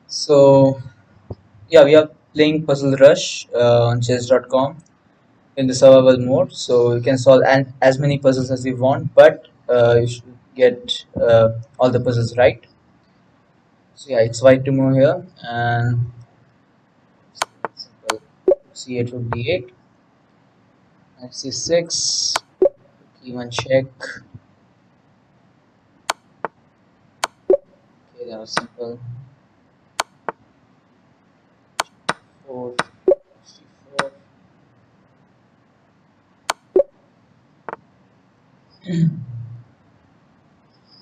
So yeah, we are playing Puzzle Rush on chess.com in the survival mode. So you can solve as many puzzles as you want, but you should get all the puzzles right. So yeah, it's white to move here, and simple c8 rook d8, knight c6, e1 check. Okay, that was simple. 4 c4.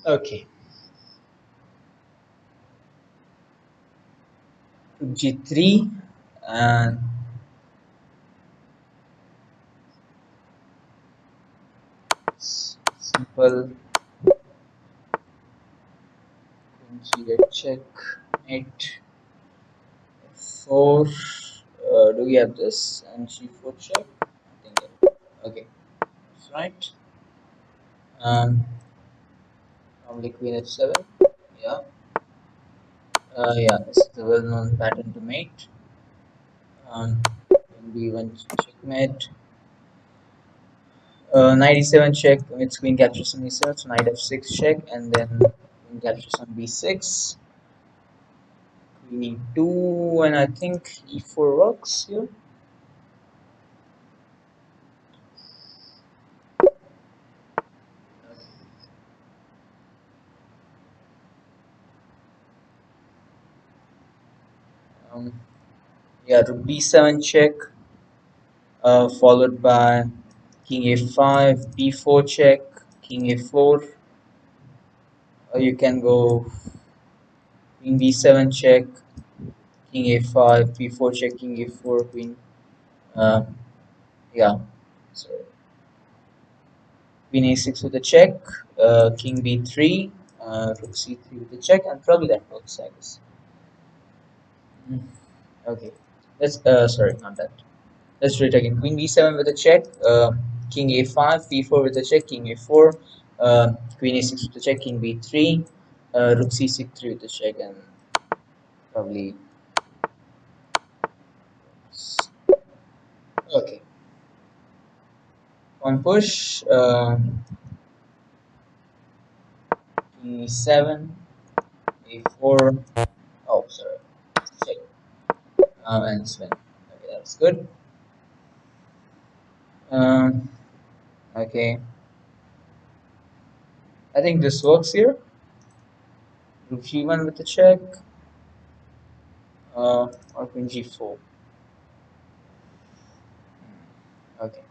Okay, rook g3, and simple g8 check, mate. 4. Do we have this and g4 check? I think yeah. Okay, that's right. Um, probably queen h7. Yeah. Yeah, this is the well-known pattern to mate. Queen b1 checkmate. Knight e7 check with queen captures on e7, so knight f6 check, and then queen captures on b6. Queen e2, and I think e4 works here. Um, yeah, rook b7 check, followed by king a5, b4 check, king a4. You can go queen b7 check, king a5, b4 check, king a4, queen. Uh, yeah, so queen a6 with a check, king b3, rook c3 with a check, and probably that works, I guess. Mm, okay, let's sorry, not that. Let's do it again. Queen b7 with a check, king a5, b4 with a check, king a4, queen a6 with a check, king b3, rook c6 with a check, and probably okay. On push, king e7, a4. Oh, sorry, check, and spin. Okay, that's good. Um, okay, I think this works here. Rook g1 with a check, or queen g4. Okay.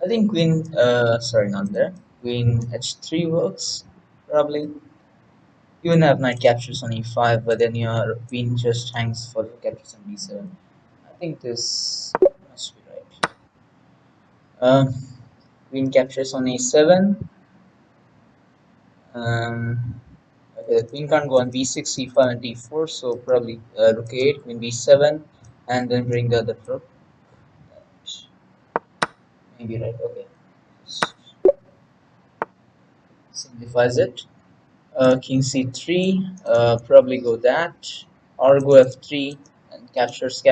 I think queen, sorry, not there. Queen h3 works, probably. You even have knight captures on e5, but then your queen just hangs for the captures on b7. I think this must be right. Um, Queen captures on a7. Okay, the queen can't go on b6, c5, and d4, so probably rook a8, queen b7, and then bring the other rook. Maybe right, okay. Simplifies it. King c3, probably go that, or go f3 and captures,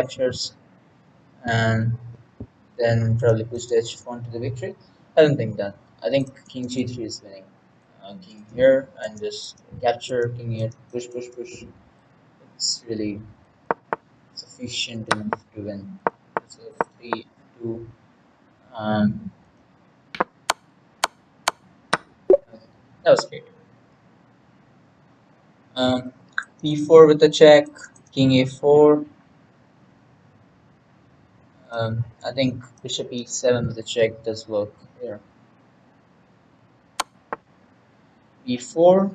and then probably push the h4 to the victory. I don't think that. I think king g3 is winning. King here and just capture, king here, push. It's really sufficient enough to win. So 3, 2, um, that was great. Um, b4 with a check, king a4. I think bishop e7 with a check does work here. b4,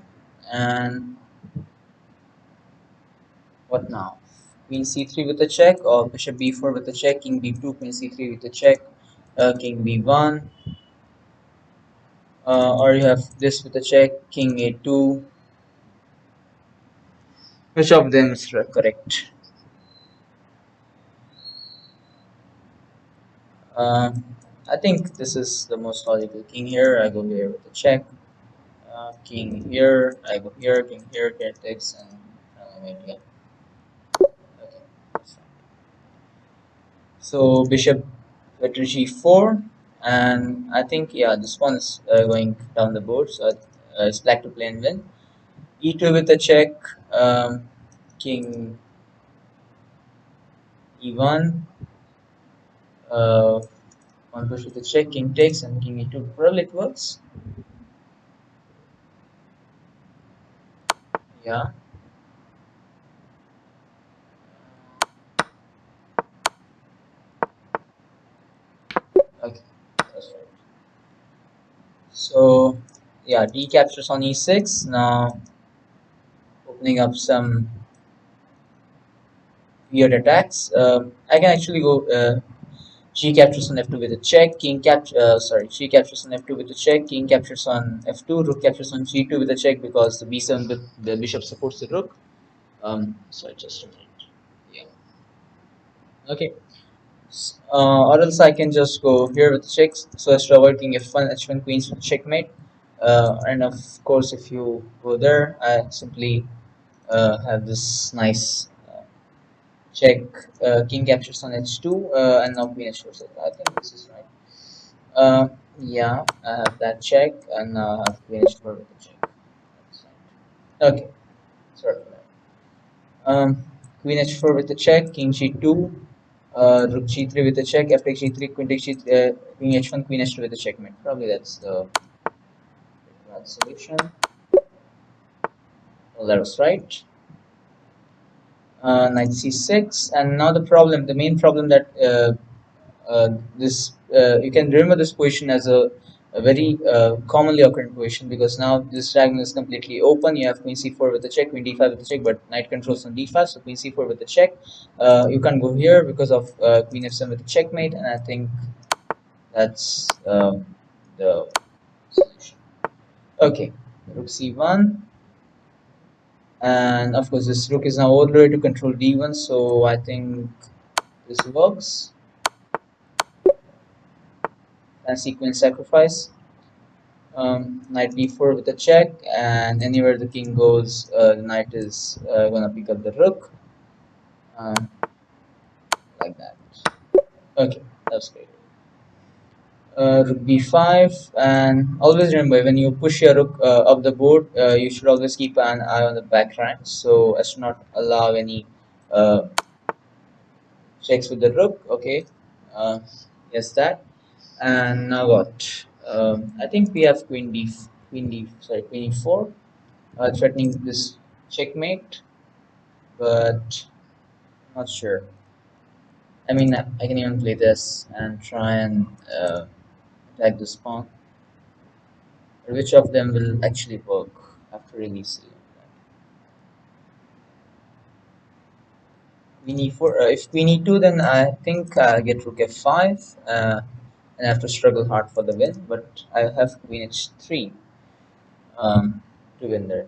and what now? Queen c3 with a check, or bishop b4 with a check, king b2, queen c3 with a check, king b1, or you have this with a check, king a2. Which of them is correct? I think this is the most logical king here. I go here with a check. King here, I go here, king here, takes, and wait, yeah. Okay, that's fine. So bishop to g4, and I think yeah, this one is going down the board, so it's black to play and win. E2 with a check, king e1, uh, one push with a check, king takes, and king e2. Probably it works. Yeah. Okay, that's right. So yeah, d captures on e6. Now opening up some weird attacks. I can actually go g captures on f2 with a check. G captures on f2 with a check. King captures on f2. Rook captures on g2 with a check because the b7 the bishop supports the rook. Sorry, just a minute. Yeah. Okay. Or else I can just go here with checks so as to avoid king f1, h1, queens with checkmate. And of course, if you go there, I simply have this nice check, king captures on h2, and now queen h4. So I think this is right. Yeah, I have that check, and now I have queen h4 with the check. That's right. Okay, sorry for that. Queen h4 with the check, king g2, rook g3 with a check, f takes g3, queen takes g3, queen h1, queen h2 with a checkmate. Probably that's the right solution. Well, that was right. Knight c6, and now the main problem that this you can remember this position as a very commonly occurring position because now this diagonal is completely open. You have queen c4 with the check, queen d5 with the check, but knight controls on d5, so queen c4 with the check. You can't go here because of queen f7 with the checkmate, and I think that's the solution. Okay, rook c1, and of course this rook is now all the way to control d1, so I think this works. And sequence sacrifice. Knight d4 with a check, and anywhere the king goes, the knight is gonna pick up the rook, um, like that. Okay, that's great. Rook b5, and always remember when you push your rook up the board, you should always keep an eye on the back rank so as to not allow any uh, checks with the rook. Okay, uh, yes that. And now what? I think we have queen e4, threatening this checkmate, but not sure. I mean, I can even play this and try and attack this pawn. But which of them will actually work after releasing? Queen e4. If queen e2, then I think I get rook f5, and I have to struggle hard for the win. But I have queen h3 to win there.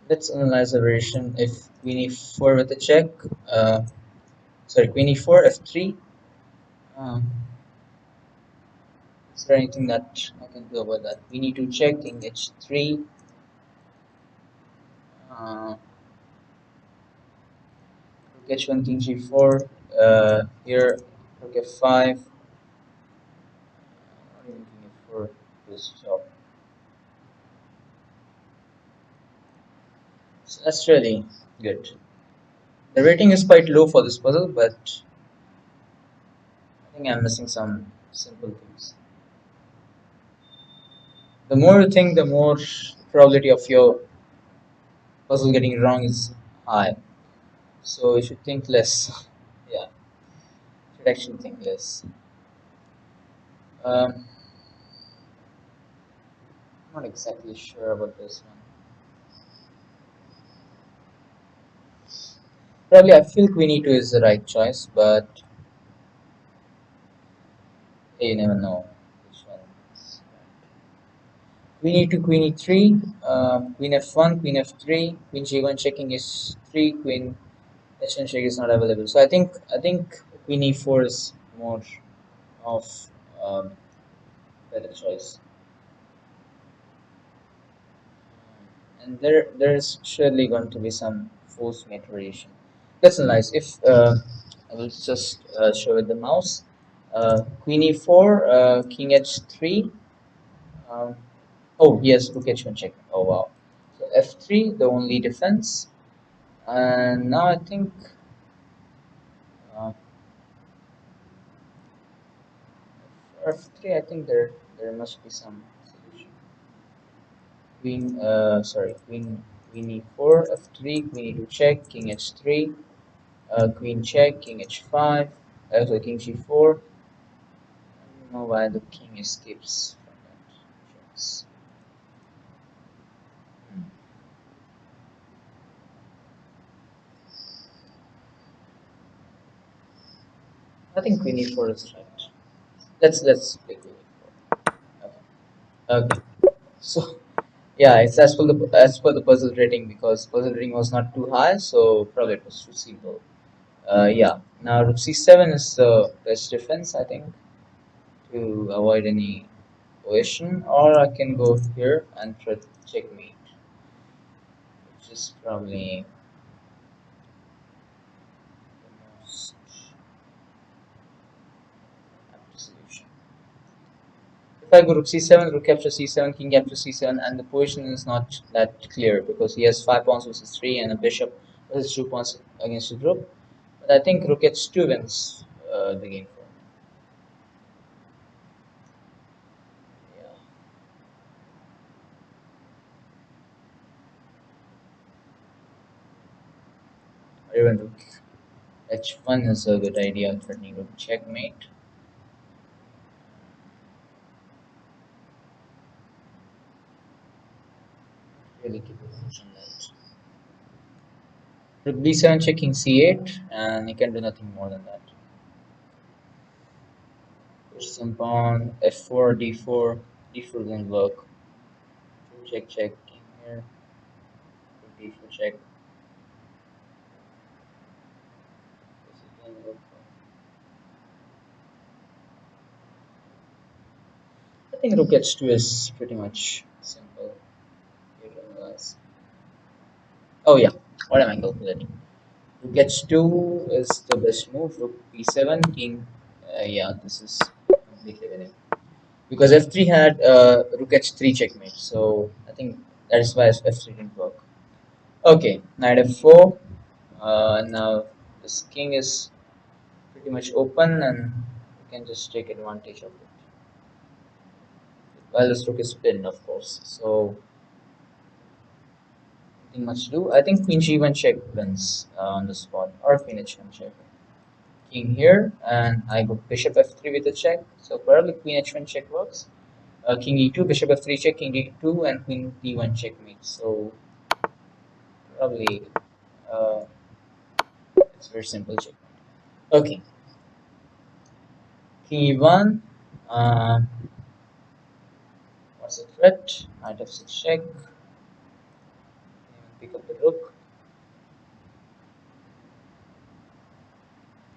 Let's analyze the variation. If queen e4 with a check, queen e4 f3. Is there anything that I can do about that? We need to check in h3. Rook h1, king g4. Here, rook f5. Not even king f4. This job. So that's really good. The rating is quite low for this puzzle, but I think I'm missing some simple things. The more you think, the more probability of your puzzle getting wrong is high. So you should think less. Yeah, you should actually think less. Um, Not exactly sure about this one. Probably I feel queen e2 is the right choice, but you never know which one is right. Queen e2, queen e3, queen f1, queen f3, queen g1 checking is 3, queen h1 check is not available. So I think queen e4 is more of um, better choice. And there's surely going to be some force mate variation. That's nice. If I will just show it the mouse. Queen e4, king h3. Um, oh yes, rook h1 check. Oh wow. So f3, the only defense. And now I think uh, for f3, I think there must be some solution. Queen e4, f3, queen e2 check, king h3, queen check, king h5, so king g4. I don't know why the king escapes from that checks. Hmm. I think queen e4 is right. Let's pick queen e4. Okay. Okay. So yeah, it's as per the puzzle rating because puzzle rating was not too high, so probably it was too simple. Yeah. Now rook c7 is the best defense, I think, to avoid any coercion, or I can go here and try to checkmate, which is probably the most apt solution. If I go rook c7, rook capture c7, king capture c7, and the position is not that clear because he has 5 pawns versus 3 and a bishop versus 2 pawns against his rook. But I think rook h2 wins the game for me. Yeah. Or even rook h1 is a good idea, threatening rook checkmate. Really keep attention that. Rook b7 checking c8, and he can do nothing more than that. Push some pawn, f4, d4, d4 doesn't work. Check, check, king here, rook d4 check. This is doesn't work. I think rook h2 is pretty much simple here to analyze. Oh yeah, what am I calculating? Rook h2 is the best move. Rook b7, king. Yeah, this is completely winning. Because f3 had rook h3 checkmate, so I think that is why f3 didn't work. Okay, knight f4. Now this king is pretty much open, and you can just take advantage of it. While this rook is pinned, of course. So nothing much to do. I think queen g1 check wins on the spot, or queen h1 check. King here, and I go bishop f3 with a check. So probably queen h1 check works. King e2, bishop f3 check, king d2, and queen d1 checkmate. So probably uh, it's very simple check. Okay, king e1. Um, what's the threat? Knight f6 check. Pick up the rook.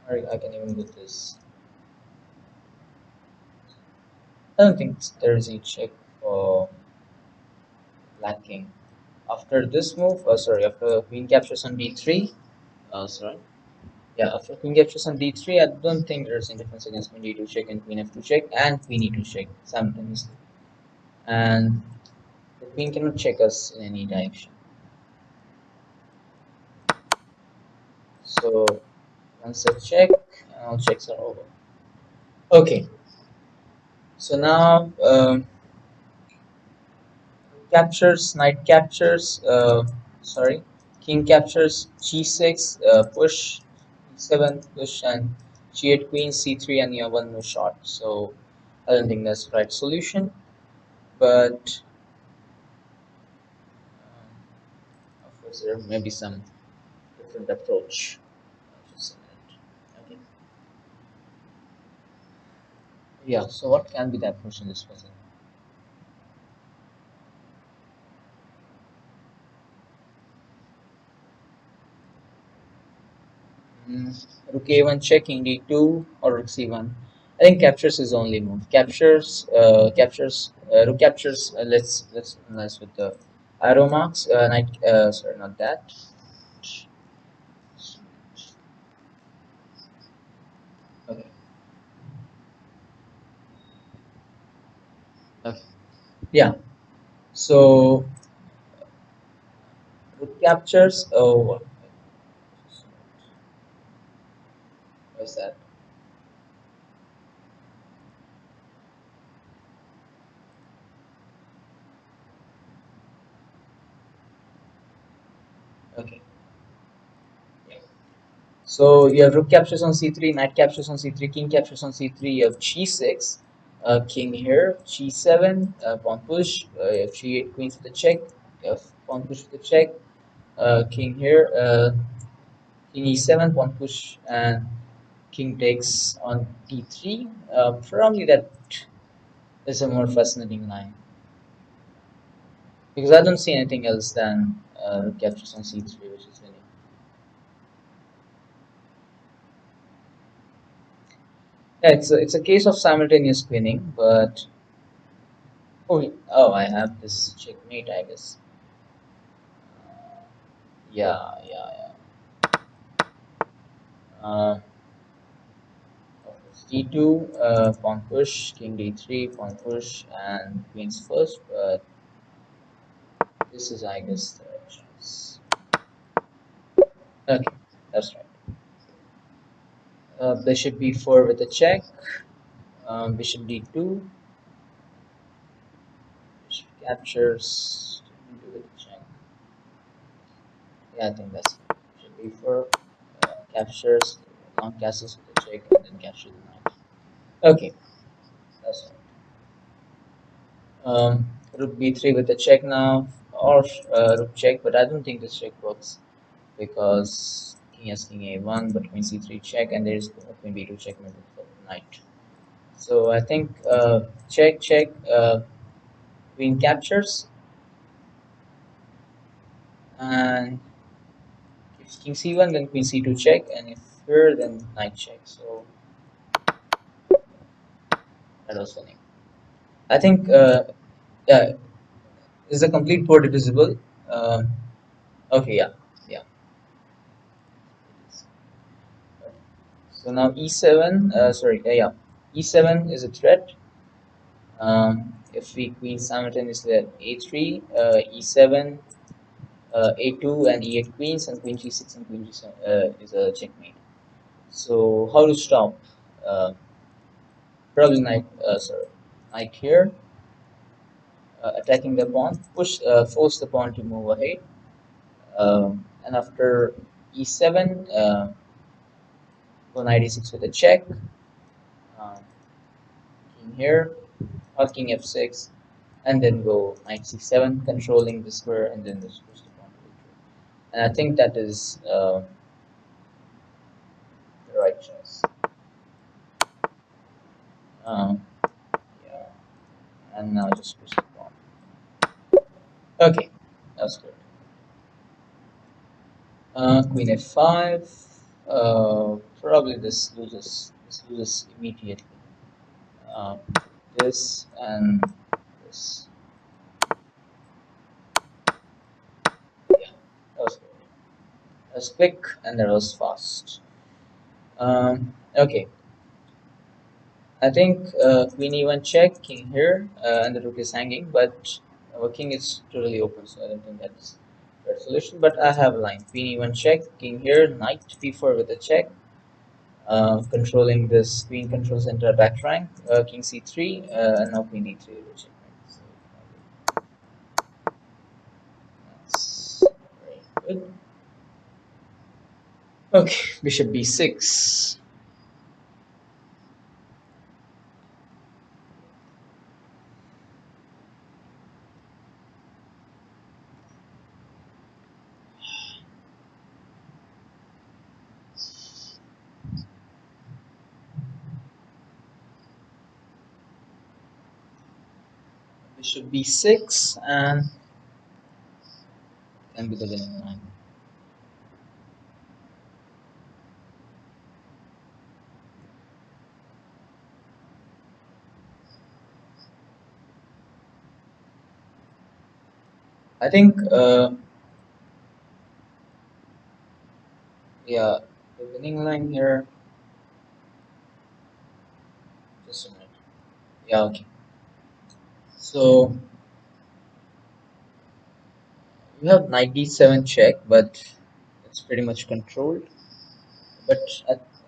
Or I can even do this. I don't think there is any check for black king. After this move, after queen captures on d3, sorry, yeah, after queen captures on d3, I don't think there's any difference against queen d2 check and queen f2 check and queen e2 check simultaneously. And the queen cannot check us in any direction. So once I check, all checks are over. Okay, so now knight captures, king captures g6, push, e7, push, and g8 queen, c3, and you have one more shot. So I don't think that's the right solution, but of course there may be some different approach. Just a minute. Okay. Yeah, so what can be the approach in this puzzle? Mm, rook a1 check, king d2, or rook c1. I think captures is only move. Rook captures. Let's analyze with the arrow marks. Knight. Sorry, not that. Okay. Okay. Yeah. So rook captures. Oh, what's that? Okay. Yeah. So you have rook captures on c3, knight captures on c3, king captures on c3. You have g6, king here, g7, pawn push. You have g8, queen to the check. You have pawn push to the check. King here, king e7, pawn push, and king takes on d3. Probably that is a more fascinating line because I don't see anything else than captures on c3, which is winning. Yeah, it's a case of simultaneous winning, but oh, I have this checkmate, I guess. Yeah, yeah, yeah. Uh, d2, pawn push, king d3, pawn push, and queen's first, but this is, I guess, the right choice. Okay, that's right. Bishop b4 with a check. Bishop d2. Bishop captures. With a check. Yeah, I think that's it. Bishop b4 captures. Long castles with a check, and then capture the knight. Okay, that's right. Rook b3 with a check now, or rook check, but I don't think this check works because king has king a1, but queen c3 check, and there is queen b2 checkmate with the knight. So I think check, check, queen captures, and if king c1, then queen c2 check, and if here, then knight check. So that was winning. I think, yeah, is a complete board divisible. Um, okay, yeah, yeah. So now e7, sorry, yeah, e7 is a threat. If we queen simultaneously at a3, e7, a2, and e8 queens, and queen g6 and queen g7 is a checkmate. So how to stop? Uh, Probably knight, sorry, knight here, attacking the pawn, force the pawn to move ahead, and after e7, go knight e6 with a check, um, king here, or king f6, and then go knight c7, controlling the square, and then just push the pawn to victory. And I think that is the right choice. Um, yeah, and now just push the pawn. Okay, that's good. Queen f5. Probably this loses immediately. Uh, this and this. Yeah, that was good. That was quick and that was fast. Okay, I think queen e1 check, king here, and the rook is hanging, but our king is totally open, so I don't think that's the solution. But I have a line: queen e1 check, king here, knight b4 with a check, controlling this queen control center back rank, king c3, and now queen d3 with checkmate. So that's very good. Okay, bishop b6. Bishop b6 and can be the winning line. I think yeah, the winning line here. Just a minute. Yeah, okay. So you have knight d7 check, but it's pretty much controlled. But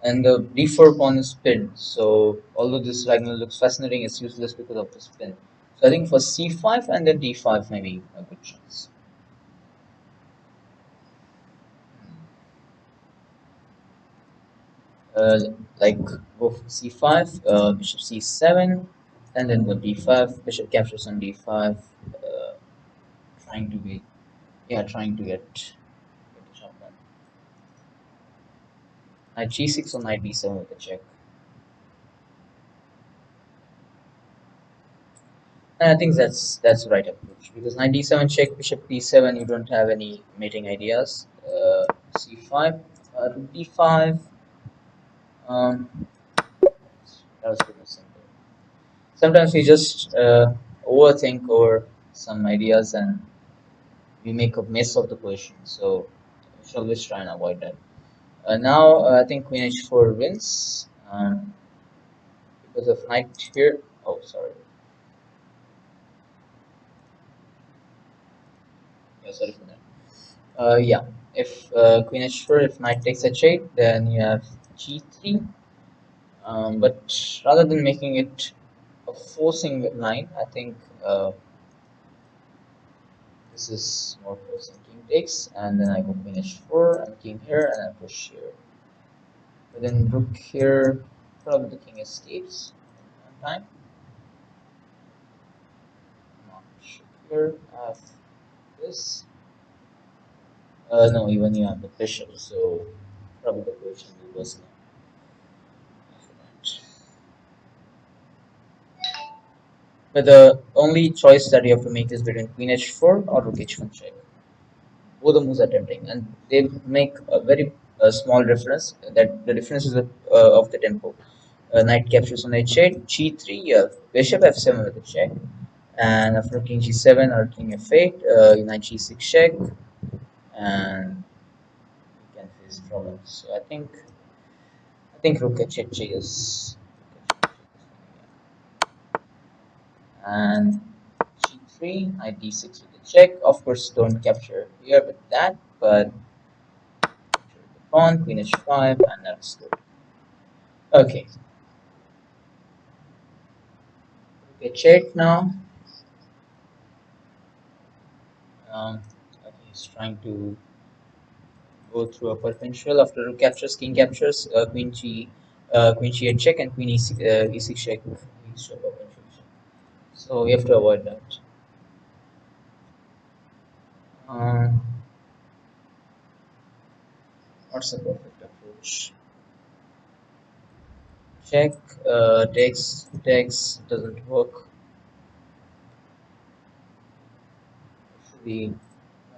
and the d4 pawn is pinned. So although this diagonal looks fascinating, it's useless because of this pin. So I think for c5 and then d5 maybe a good chance. Uh, like go for c5, bishop c7, and then go d5. Bishop captures on d5, trying to be trying to get the job done. Knight g6 or knight d7 with a check. And I think that's the right approach because knight d7 check, bishop d7. You don't have any mating ideas. C5, rook d5. Um, that was pretty simple. Sometimes we just overthink over some ideas and we make a mess of the position. So we should always try and avoid that. Now I think queen h4 wins because of knight here. Oh, sorry. Yeah, sorry for that. Yeah, if queen h4, if knight takes h8, then you have g3. But rather than making it a forcing line, I think this is more forcing. King takes, and then I go queen h4, and king here, and I push here. But then rook here, probably the king escapes in time. Not bishop here, I have this. No, even you have the bishop, so probably the position will worsen after that. But the only choice that you have to make is between queen h4 or rook h1 check. Both the moves are tempting, and they make a very small difference. That the difference is of the tempo. Knight captures on h8, g3, you have bishop f7 with a check, and after king g7 or king f8, knight g6 check, and you can face problems. So I think rook h8 is and g3, knight d6 with a check. Of course, don't capture here with that, but the pawn, queen h5, and that's good. Okay, h8 now. Um, okay, he's trying to go through a potential after rook captures, king captures, queen g8 check, and queen e6, e6 check. Each of potential. So we have to avoid that. Um, what's the perfect approach? Check, takes doesn't work. Should be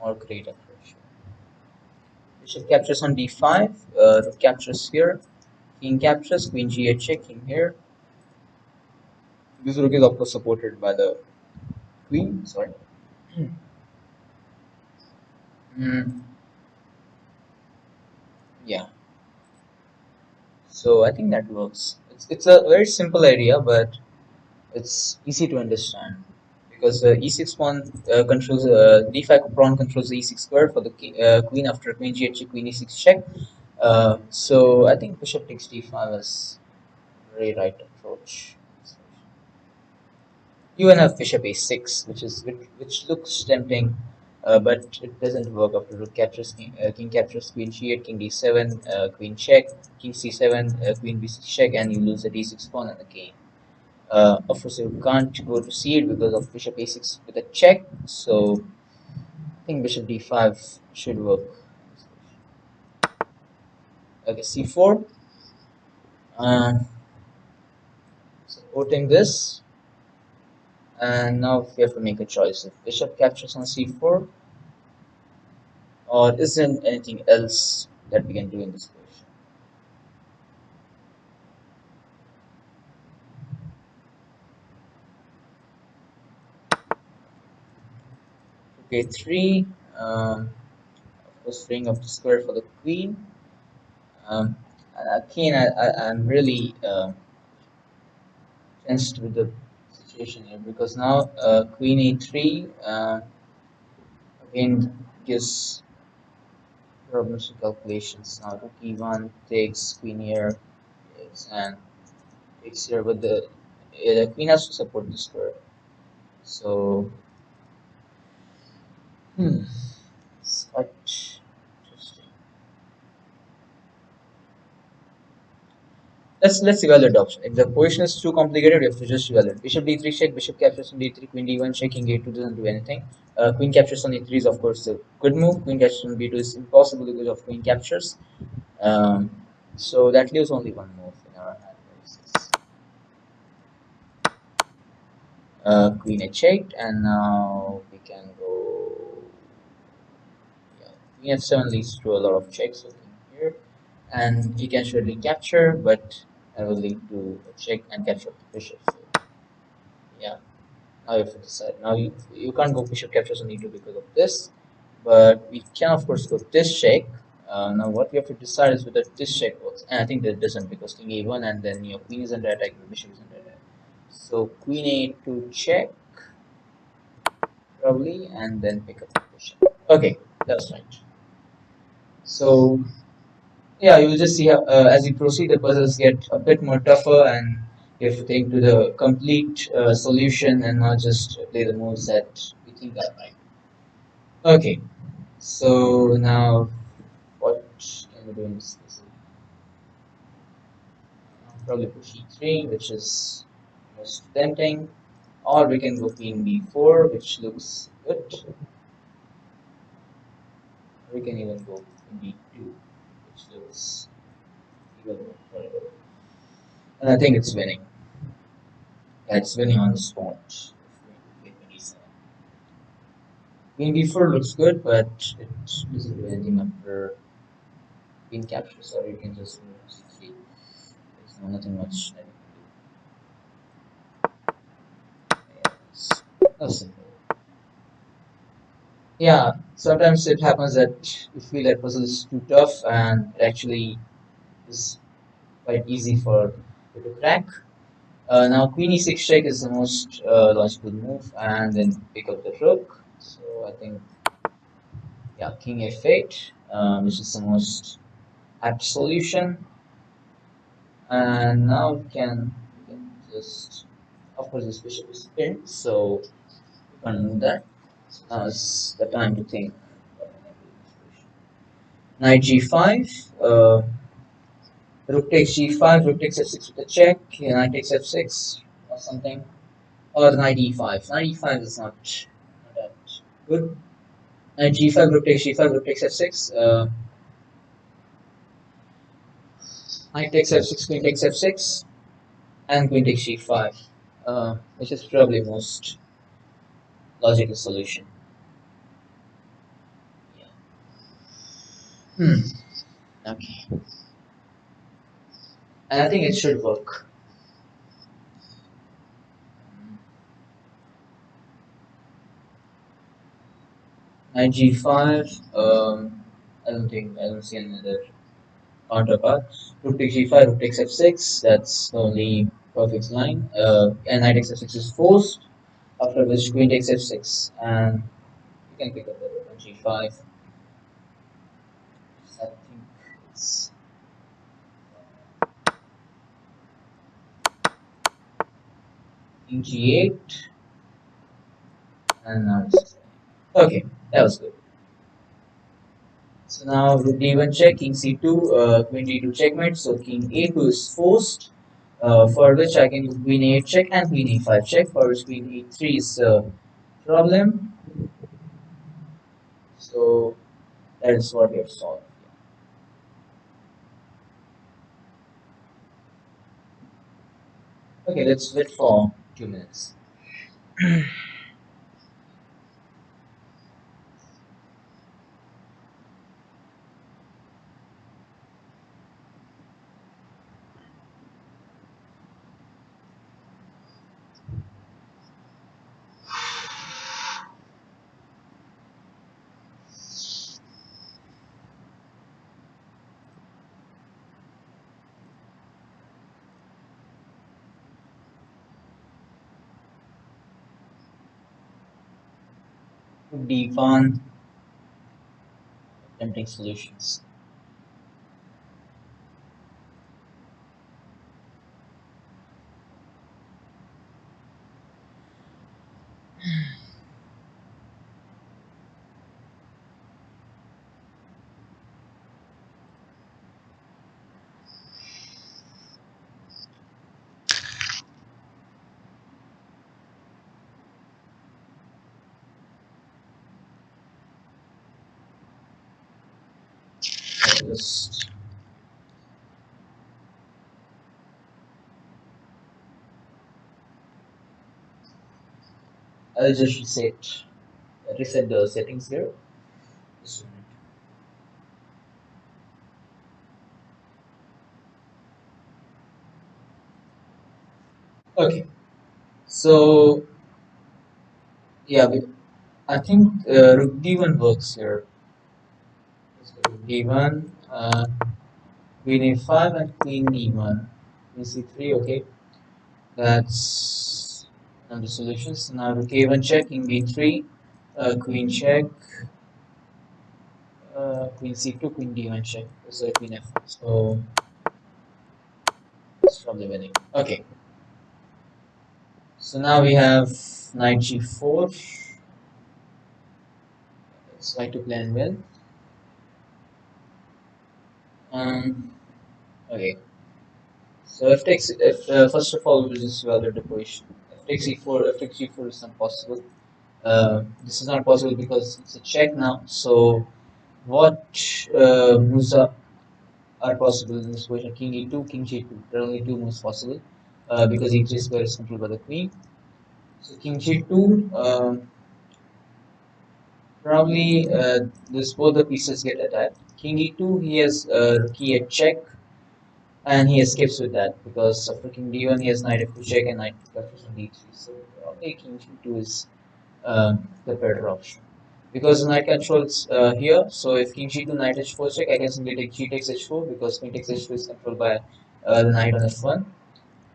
more great approach. Bishop captures on d5, rook captures here, king captures, queen g8 check, king here. This rook is of course supported by the queen. Sorry. Mm, yeah. So I think that works. It's a very simple idea, but it's easy to understand because e6 pawn controls d5 pawn controls the e6 square for the queen after queen g8 check, queen e6 check. So I think bishop takes d5 is very right approach. You can have bishop a6, which looks tempting, but it doesn't work after rook captures king captures queen g8, king d7, queen check, king c7, queen b6 check, and you lose the d6 pawn in the game. Of course, you can't go to c8 because of bishop a6 with a check. So I think bishop d5 should work. Okay, c4. Um, Supporting this, and now we have to make a choice. If bishop captures on c4, or isn't anything else that we can do in this position? a3, of course freeing up the square for the queen. Um, Again, I'm really tensed with the situation here because now queen a3 again gives problems with calculations. Now rook e1 takes queen here, takes and takes here, but the queen has to support the square. So it's quite interesting. Let's evaluate the option. If the position is too complicated, we have to just evaluate. Bishop d3 check, bishop captures on d3, queen d1 check, king a2 doesn't do anything. Queen captures on e3 is of course a good move. Queen captures on b2 is impossible because of queen captures. Um, so that leaves only one move in our hand. Queen a check, and now we can go. Yeah, queen f7 leads to a lot of checks. Okay, here, and he can surely capture, but that will lead to a check and capture of the bishop. So, yeah. Now you have to decide. Now you can't go bishop captures on e2 because of this, but we can of course go this check. Now what we have to decide is whether this check works, and I think that doesn't because king a1 and then your queen is under attack, your bishop is under attack. So queen a2 check probably, and then pick up the bishop. Okay, that's right. So yeah, you will just see how as you proceed, the puzzles get a bit more tougher, and you have to think to the complete solution and not just play the moves that you think are right. Okay, so now what can we do in this case? Probably push e3, which is most tempting, or we can go queen b4, which looks good. We can even go queen b2, which looks even more good. And I think it's winning. Yeah, it's winning on the spot. Queen b4 looks good, but it doesn't do anything after queen capture, so you can just move c3. There's nothing much that you can do. Yes. That's simple. Yeah, sometimes it happens that you feel that puzzle is too tough and it actually is quite easy for you to crack. Now queen e6 check is the most logical move, and then pick up the rook. So I think yeah, king f8, which is the most apt solution. And now we can just, of course, this bishop is pinned, so we can't move that. So now it's the time to think. Knight g5, rook takes g5, rook takes f6 with a check, knight takes f6 or something, or knight e5. Knight e5 is not that good. Knight g5, rook takes g5, rook takes f6, knight takes f6, queen takes f6, and queen takes g5, which is probably most logical solution. Yeah. Okay. And I think it should work. Knight g5. I don't see another counterpart. Rook takes g5. Rook takes f6. That's the only perfect line. And knight takes f6 is forced. After which queen takes f6, and you can pick up the rook on g5. I think it's king g8, and now it's okay. That was good. So now rook d1 check, king c2, queen d2 checkmate. So king a2 is forced, for which I can do queen a8 check and queen a5 check, for which queen a3 is a problem. So that is what we have solved. Okay, let's wait for 2 minutes. d1, attempting solutions. Just I'll just reset the settings here. Just a minute. Okay, so yeah, I think rook d1 works here. So rook d1, queen a5 and queen e1, queen c3. Okay, that's the solutions. Now rook a1 check, king b3, queen check, queen c2, queen d1 check. So queen f. So it's probably winning. Okay, so now we have knight g4. Let's try to plan well. Um, okay. So f takes if first of all we just evaluate the position. F takes e4. F takes g4 is not possible. This is not possible because it's a check now. So what moves are possible in this position? King e2, king g2. There are only two moves possible because e3 square is controlled by the queen. So king g2. Probably this both the pieces get attacked. King e2. He has key at check. And he escapes with that because after king d1 he has knight f2 check and knight captures on d3. So probably king g2 is the better option because knight controls here. So if king g2 knight h4 check, I can simply take g takes h4 because queen takes h2 is controlled by the knight on f1.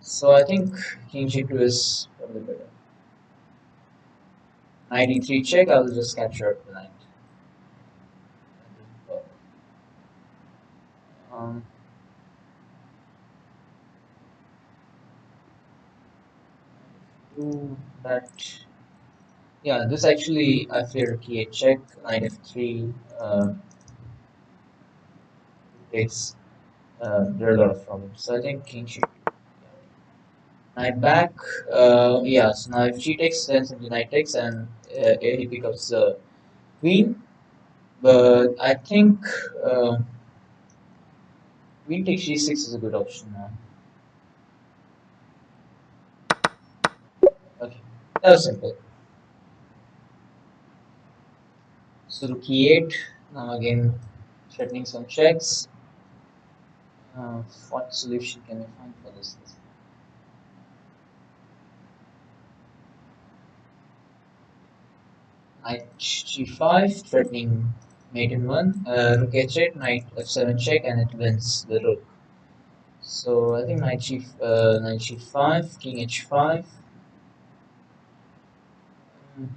So I think king g2 is probably better. Knight e3 check. I will just capture the knight. Um, do that. Yeah, this actually I fear key a check. Knight f3 takes. There are a lot of problems. So I think king should knight back. Yeah. So now if she takes, then simply knight takes, and he picks up the queen. But I think uh, queen takes g6 is a good option now. Okay, that was simple. So rook e8. Now again threatening some checks. Uh, what solution can we find for this? Knight g5, threatening mate in one. Rook h8, knight f7 check, and it wins the rook. So I think knight g5, king h5. Mm,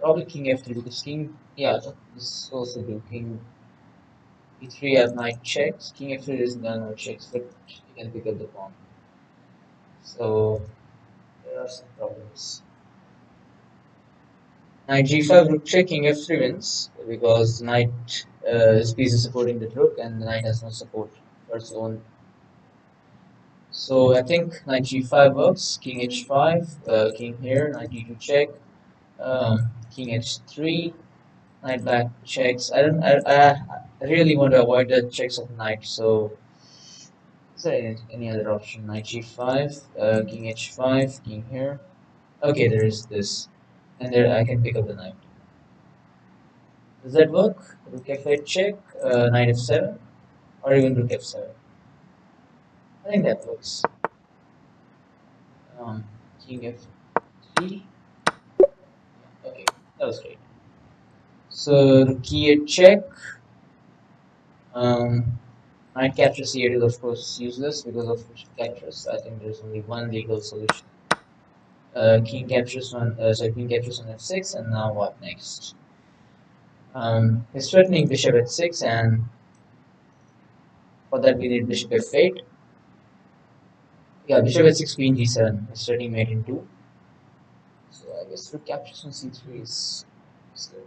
Probably king f3 because king, yeah, this also do king e3 at knight checks. King f3 isn't done no checks, but you can pick up the pawn. So there are some problems. Knight g5, rook check, king f3 wins because knight his piece is supporting the rook and the knight has no support for its own. So I think knight g5 works, king h5, king here, knight d2 check, king h3, knight back checks. I really want to avoid the checks of knight. So is there any other option? Knight g5, king h5, king here. Okay, there is this, and there I can pick up the knight. Does that work? Rook f8 check, knight f7, or even rook f7. I think that works. Um, king f3. Okay, that was great. So rook e8 check. Um, Knight captures c8 is of course useless because of captures. I think there's only one legal solution. King captures on queen captures on f6, and now what next? He's threatening bishop h6, and for that we need bishop f8. Yeah, bishop h6, queen d7. He's threatening mate in 2. So I guess rook captures on c3 is good.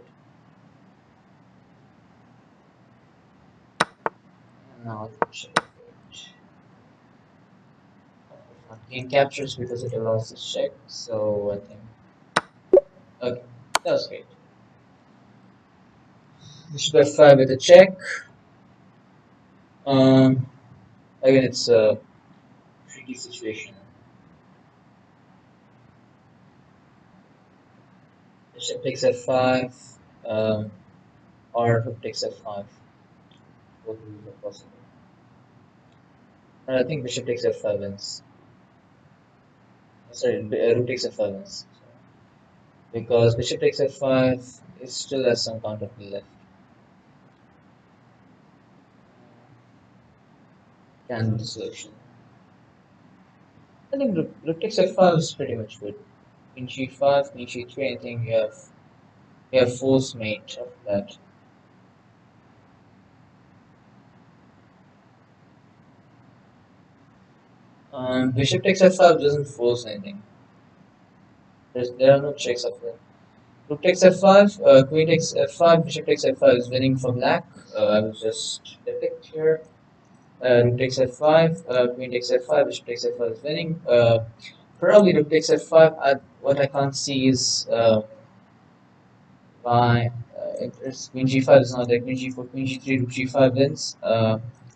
And now bishop f8. King captures because it allows the check, so I think. Okay, that was great. Bishop f5 with a check. Um, Again, it's a tricky situation. Bishop takes f5, um, or rook takes f5. Both of these are possible. And I think bishop takes f5 wins. Sorry, rook takes f5 wins. Because bishop takes f5, it still has some counter play left. Can selection. I think rook takes f5 is pretty much good. Queen g5, queen g3, I think you have force mate of that. Bishop takes f5 doesn't force anything. There are no checks of that. Rook takes f5, queen takes f5, bishop takes f5 is winning for black. I will just depict here. Rook takes f5, queen takes f5, bishop takes f5 is winning. Probably rook takes f5. What I can't see is why it's queen g5 is not there. Queen g4, queen g3, rook g5 wins.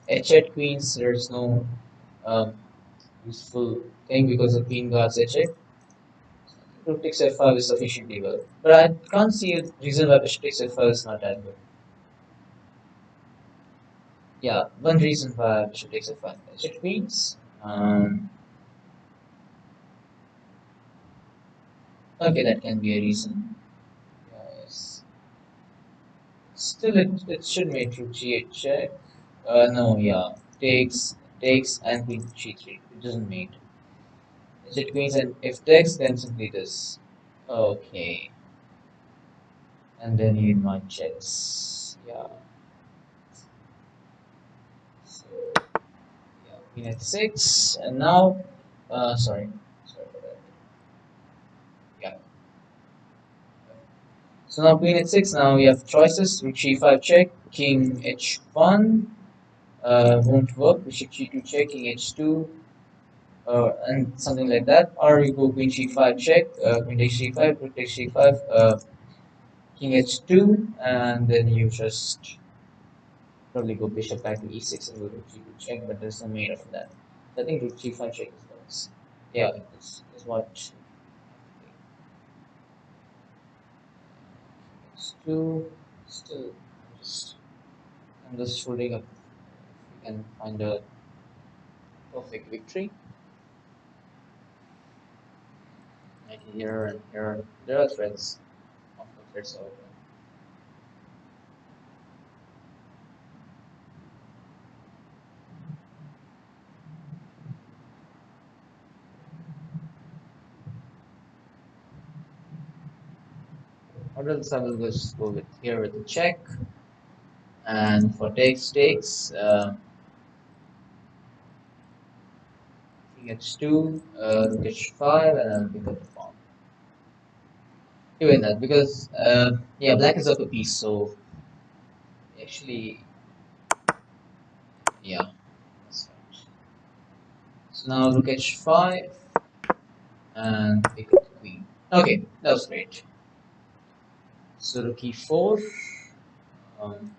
H8 queens, there's no um, useful thing because the queen guards h8. Rook takes f5 is sufficiently well. But I can't see a reason why bishop takes f5 is not that good. Yeah, one reason why bishop takes f5 is it queens. Okay, that can be a reason. Yes. Still, it should make rook g8 check. No, yeah. Takes, and queen g3. It doesn't mate. Is it queens, and if takes, then simply this. Okay. And then you need my checks. Yeah. So, yeah, queen at 6, and now, sorry for that. Yeah. So now queen at 6, now we have choices, rook g5 check, king h1, won't work, bishop g2 check, king h2, and something like that. Or you go queen g5 check, queen takes g5, rook takes g5, king h2, and then you just probably go bishop back to e6 and go rook g2 check, but there's no mate of that. So I think rook g5 check is works. Yeah, is what h2 still just I'm just holding up. We can find a perfect victory. Like here and here, there are threads. Of the threads are open. Or else I will just go with here with the check, and for takes, he gets 2, rook h5, and I'll pick up the pawn. Doing that because yeah, black is up a piece, so actually yeah, that's right. So now rook h5 and pick up the queen. Okay, that was great. So rook e4, um,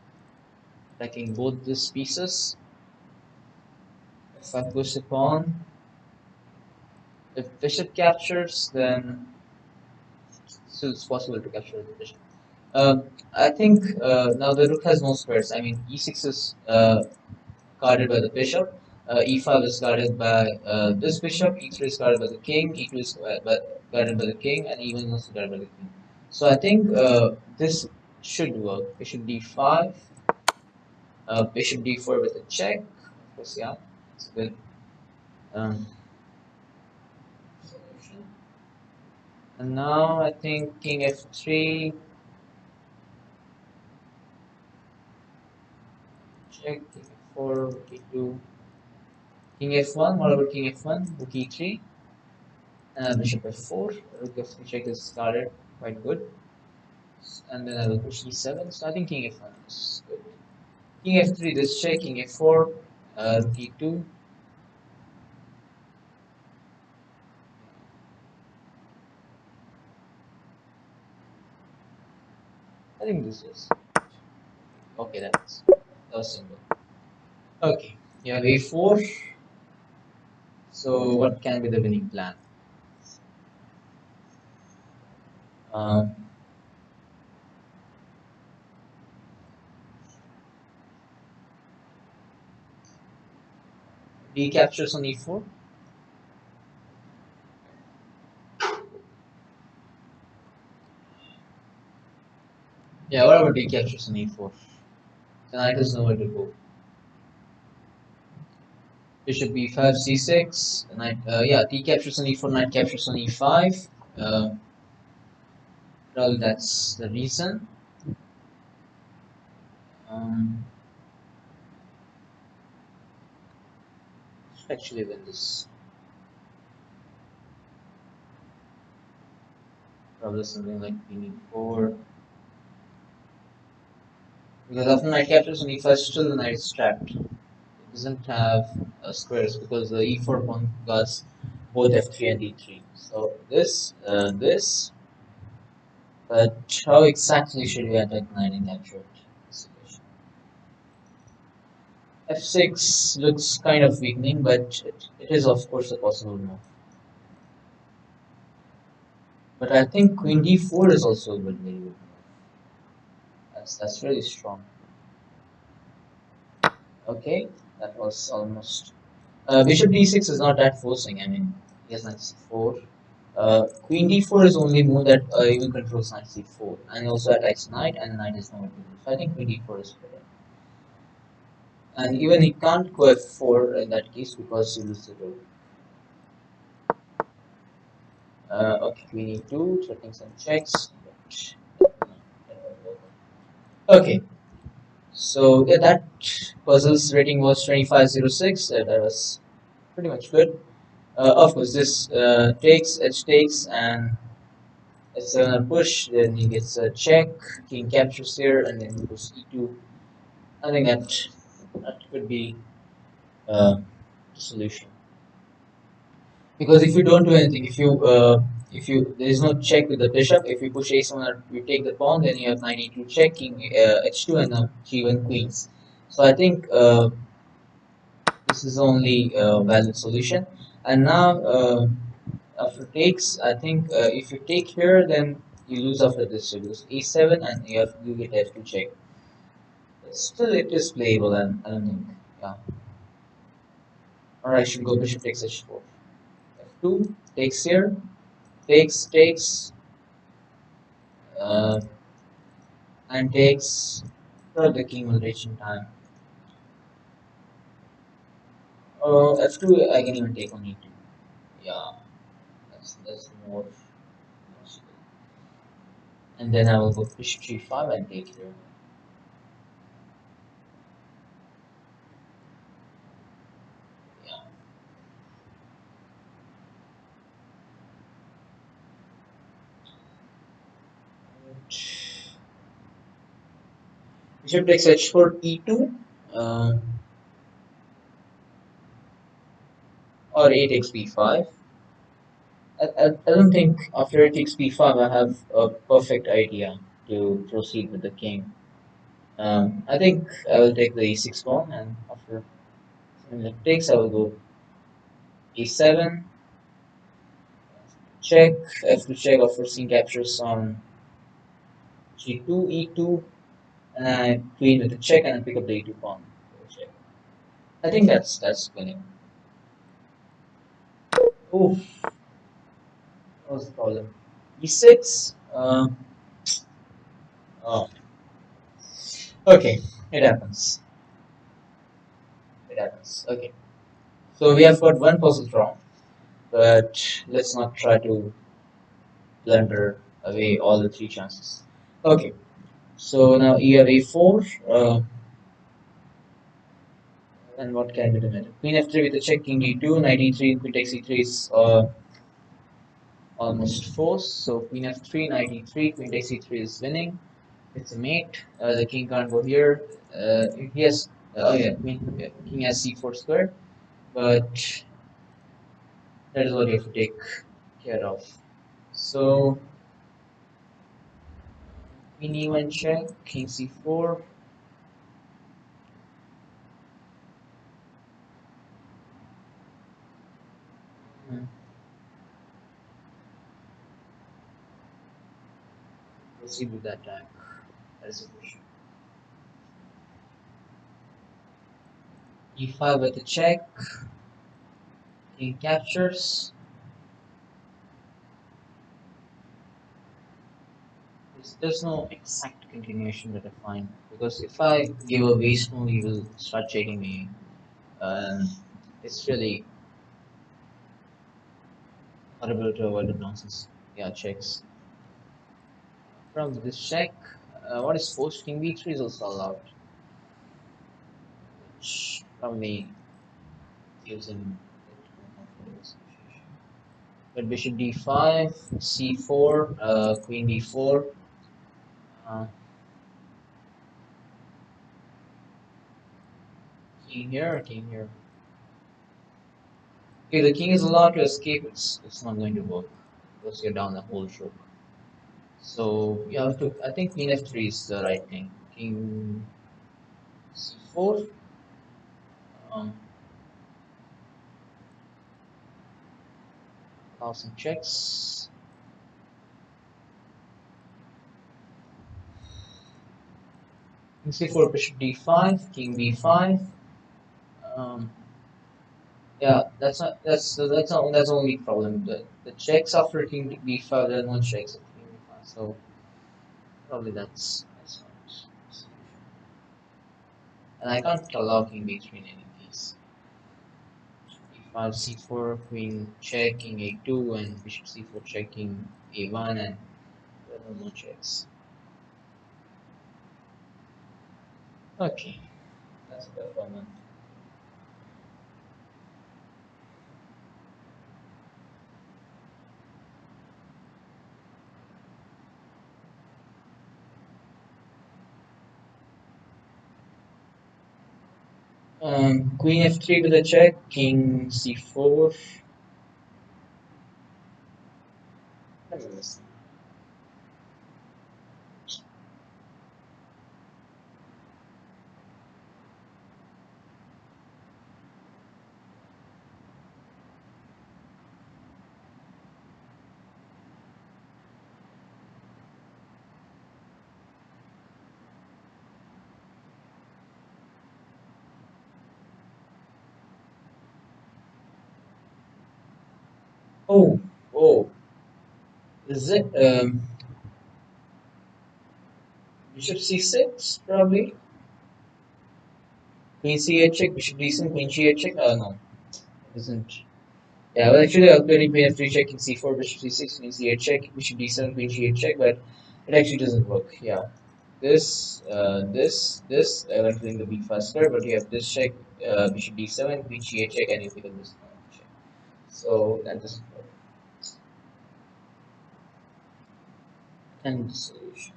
attacking both these pieces. If I push the pawn, if bishop captures, then still it's possible to capture the bishop. I think now the rook has no squares. I mean, e6 is guarded by the bishop. E5 is guarded by this bishop. E3 is guarded by the king. E2 is guarded by the king, and E1 is also guarded by the king. So I think this should work. Bishop d5, bishop d4 with a check. Of course, yeah, it's a good solution. And now I think king f3, check, king f4, rook e2, king f1, what about king f1, rook e3, bishop f4, rook f3 check is started quite good. And then I will push e7, so I think king f1 is good. King f3, this check, king f4, rook e2. I think this is okay. That was simple. Okay, you have a4. So what can be the winning plan? Um, D captures on e4. Yeah, what about D captures on e4? The knight has nowhere to go. Bishop b5, c6. The knight, yeah, D captures on e4, knight captures on e5. Well, that's the reason. Um, let's actually win this. Probably something like queen e4. Because after knight captures on e5, still the knight is trapped. It doesn't have squares because the e4 pawn guards both f3 and e3. So this, but how exactly should we attack knight in captured situation? f6 looks kind of weakening, but it is of course a possible move. But I think queen d4 is also a very good move. That's really strong. Okay, that was almost. Bishop d6 is not that forcing. I mean, he has knight c4. Queen d4 is only move that even controls knight c4, and also attacks knight, and knight is nowhere to go. So I think queen d4 is better. And even he can't go f4 in that case because he loses the rook. Okay, queen e2, threatening some checks. Okay, so yeah, that puzzle's rating was 2506. That was pretty much good. Of course, this takes, edge takes, and h7 a push. Then he gets a check, king captures here, and then he goes e2. I think that could be the solution. Because if you don't do anything, if you there is no check with the bishop, if you push a7 or you take the pawn, then you have knight e2 check, king h2, and now g1 queens. So I think this is the only valid solution. And now after takes, I think if you take here, then you lose after this. So you lose a7, and you get f2 check. But still, it is playable, and I don't think. Yeah. Or I should go bishop takes h4. f2 takes here, takes, uh, and takes. The king will reach in time. F2 I can even take on e2. Yeah, that's more possible. And then I will go bishop g5 and take here. Yeah. Bishop takes h4 e2. Uh, or a takes b5. I don't think after a takes b5 I have a perfect idea to proceed with the king. I think I will take the e6 pawn, and after when it takes I will go e7, check, f2 check, offers king captures on g2, e2, and I queen with the check and I pick up the e2 pawn. Check. I think that's winning. Oh, what was the problem? e6. Oh, okay, it happens. It happens. Okay. So we have got one puzzle wrong, but let's not try to blunder away all the three chances. Okay, so now you have a4, and what can be the method? Queen f3 with the check, king d2, knight e3, queen takes e3 is almost forced. So queen f3, knight e3, queen takes e3 is winning. It's a mate. The king can't go here. He has oh yeah, king has c4 square, but that is what you have to take care of. So queen e1 check, king c4. Hmm, proceed with that attack. That is a question. e5 with the check, king captures. There's no exact continuation that I find because if I give a base move, he will start checking me, and it's really horrible to avoid the nonsense. Yeah, checks. From this check, what is post king b3 is also allowed, which probably gives him a bit more comfortable situation. But bishop d5, c4, queen d4. Uh, king here, king here. Okay, the king is allowed to escape. It's not going to work because you're down the whole rook. So you have to. I think queen f3 is the right thing. King c4. Um, allow some checks. King c4, bishop d5, king b5. Um, yeah, that's the only problem. The checks after king b5, there are no checks after king b5. So probably that's not. And I can't allow king b3 in any case. E5, c4, queen check, king a2, and bishop c4 checking a1, and there are no checks. Okay, that's a tough one. Queen f3 with a check, king c4. Let me listen. Oh, oh, is it bishop c6 probably? Queen c8 check, bishop d7, queen g8 check. No, it isn't. Yeah, well, actually, I'll play queen f3 check, king c4, bishop c6, queen c8 check, bishop d7, queen g8 check, but it actually doesn't work. Yeah, this, I'm entering the b5 square, but you have this check, bishop d7, queen g8 check, and you pick up this check. So that doesn't work. And the solution.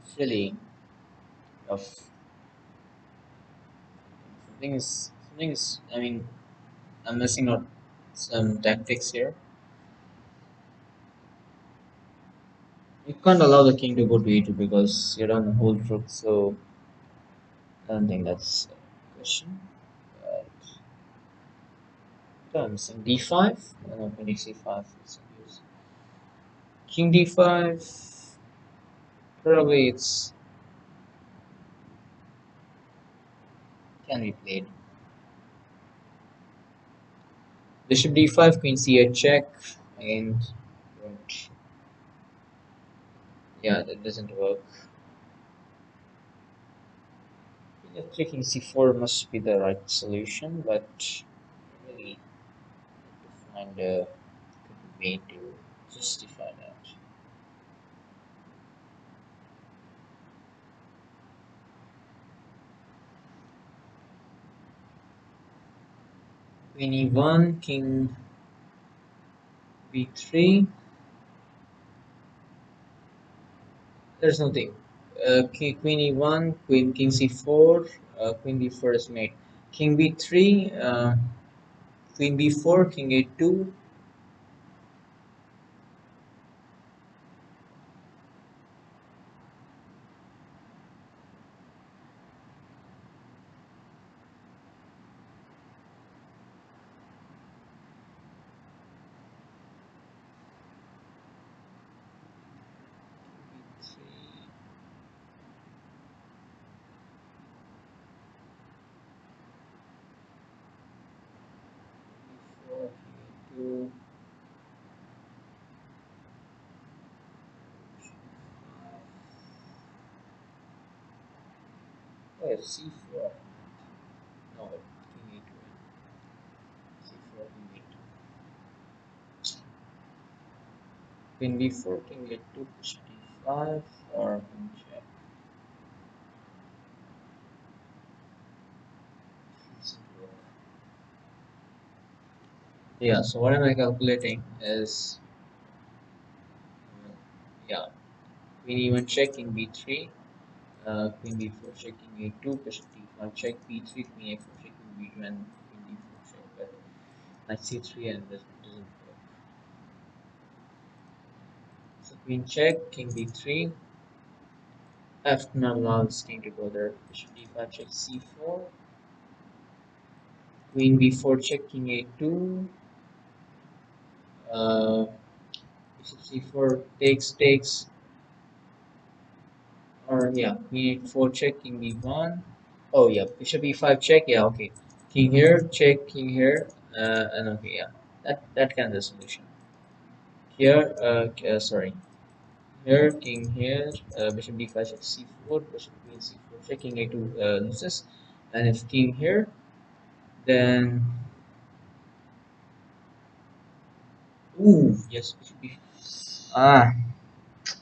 It's really tough. something is. I mean, I'm missing out some tactics here. You can't allow the king to go to e2 because you're on the whole rook. So I don't think that's a question. But I'm missing d5. No, queen c5. King d5. Probably it's can be played. Bishop d5, queen c8 check, and yeah, that doesn't work. Yeah, clicking c4 must be the right solution, but really to find a good way to justify that. Queen e1, king b3. There's nothing. Queen e1, king c4, queen d4 is made. King b3, queen b4, king a2. Oh, c4. No, king a2. C4, king a2. Queen b4, king a2, bishop d5, or queen check. Yeah, so what am I calculating is, yeah, queen e1 check, king b3, queen b4 check, king a2, bishop d5 check, b3, queen a4 check, king b2, and queen d4 check. But knight c3 and this doesn't work. So queen check, king b3. I have to not allow this king to go there. Bishop d5 check c4. Queen b4 check, king a2. Uh, bishop c4 takes, or yeah, queen a4 check, king b1. Oh yeah, bishop e5 check. Yeah, okay. King here, check, king here, and okay, yeah. That kind of the solution. Here, sorry. Here, king here, bishop d5 check c4, bishop queen c4 check, king a2 loses, and if king here, then ooh, yes, bishop b. Ah,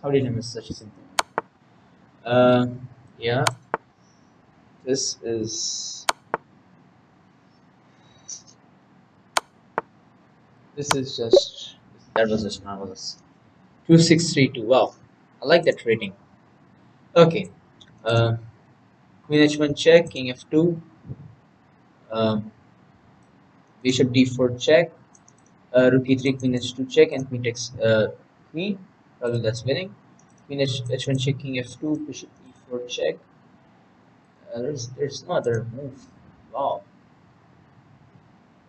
how did I miss such a simple? Uh, yeah, this is just that was just marvelous. 2632. Wow, I like that rating. Okay. Uh, Queen h1 check, king f2, um, bishop d4 check, rook e3, queen h2 check, and queen takes queen. Probably that's winning. Queen h1 check, king f2, bishop e4 check. There's no other move. Wow,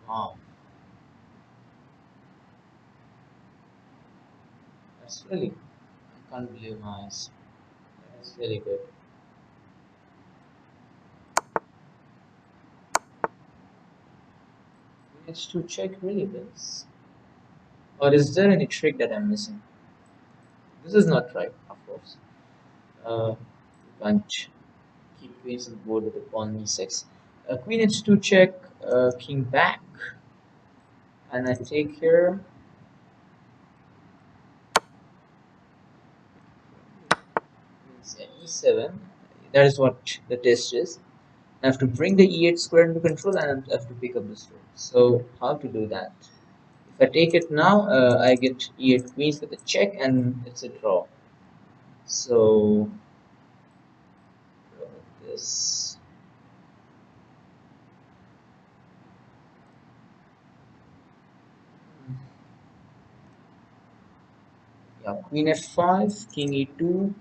wow, that's really. I can't believe my eyes. That's really good. Queen h2 check really wins. Or is there any trick that I'm missing? This is not right, of course. You can't keep queens on the board with the pawn e6. Queen h2 check, king back, and I take here. E7. That is what the test is. I have to bring the e8 square into control and I have to pick up this rook. So how to do that? If I take it now, I get e8 queens with a check and it's a draw. So, this Yeah, queen f5, king e2,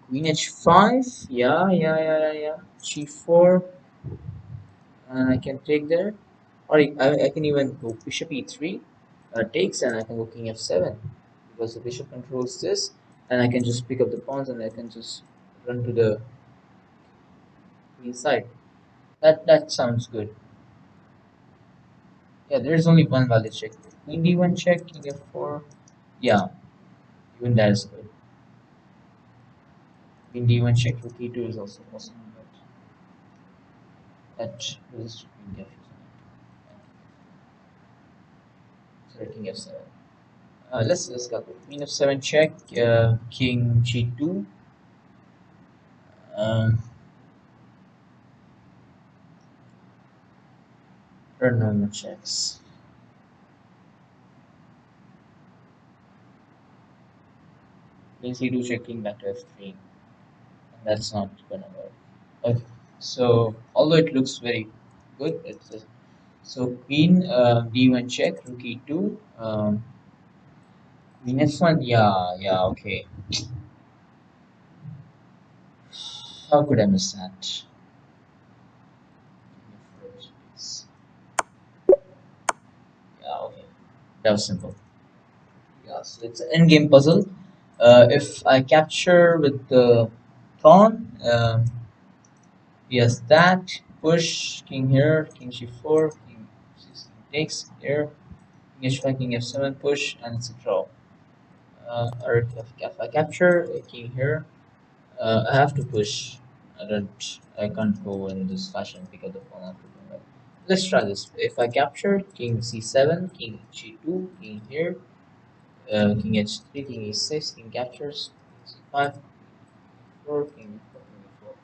queen h5. Yeah. G4, and I can take there, or I can even go bishop e3, takes, and I can go king f7 because the bishop controls this, and I can just pick up the pawns and I can just run to the queen side. That sounds good. Yeah, there is only one valid check. Queen d1 check, king f4. Yeah, even that is good. Queen d1 check, rook e2 is also possible, but that was queen f7. Sorry, king f7. Let's go. Queen f7 check, king g2. Um, there are no more checks. Queen c2 check, king back to f3. And that's not gonna work. Okay. So although it looks very good, so queen d1 check, rook e2. Queen f1. Yeah. Okay. How could I miss that? Yeah. Okay. That was simple. Yeah. So it's an endgame puzzle. If I capture with the pawn, yes, that push king here, king g4, king c6 takes here, king h5, king f7 push, and it's a draw. Or if I capture a king here, I have to push. I can't go in this fashion because the pawn after the right. Let's try this. If I capture king c7, king g2, king here, king h3, king e6, king captures, king c5, king 4, king 4, king e4.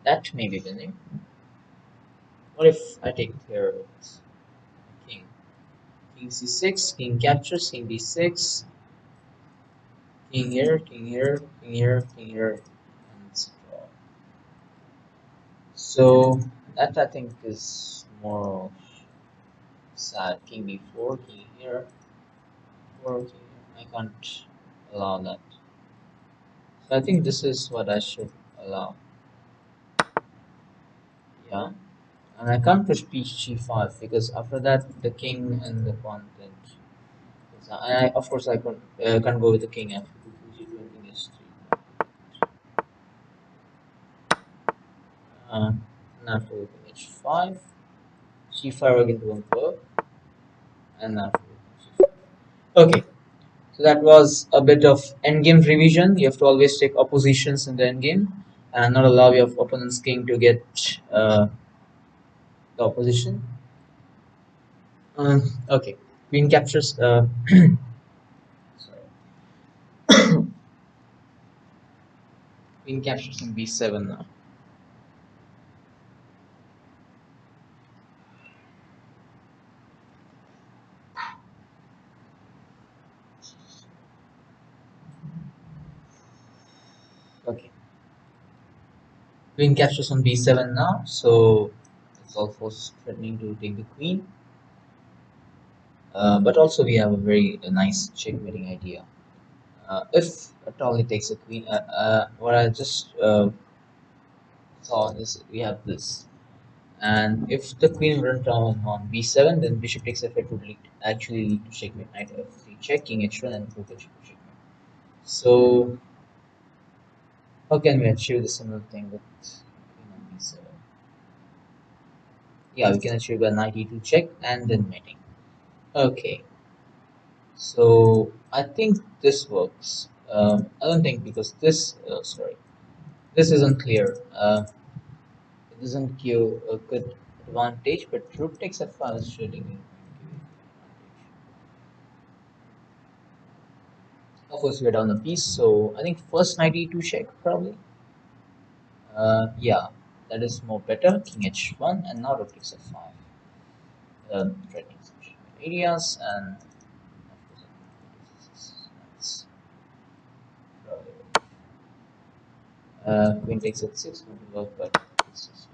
That may be winning. What if I take here with king? King c6, king captures, king d6, king here, king here, king here, king here, and it's a draw. So that I think is more sad. King b4, king here, 4, king here. I can't allow that. So I think this is what I should allow. Yeah. And I can't push g5 because after that the king and the pawn then. And of course I can't go with the king after g2 and king h3. Uh, and after king h5, g5 again won't work, and after g5. Okay. So that was a bit of endgame revision. You have to always take oppositions in the endgame and not allow your opponent's king to get the opposition. Okay, queen captures. Sorry, queen captures in b7 now. Okay, queen captures on b7 now. So it's almost threatening to take the queen. But also we have a very nice checkmating idea. If at all he takes a queen, what I just saw is we have this. And if the queen went down on b7, then bishop takes f8 would actually lead to checkmate. Knight f3 check, king h1, and rook h2 checkmate. So how can we achieve the similar thing with queen on b7? Yeah, we can achieve a knight e2 check and then mating. Okay, so I think this works. I don't think because this, sorry, this isn't clear. It doesn't give a good advantage, but rook takes f5 is surely going to give advantage. Of course, we're down a piece, so I think first knight e2 check probably. Yeah, that is more better. King h1 and now rook takes f5. Threatening some areas and of course that's queen takes f6 going to work, but it's just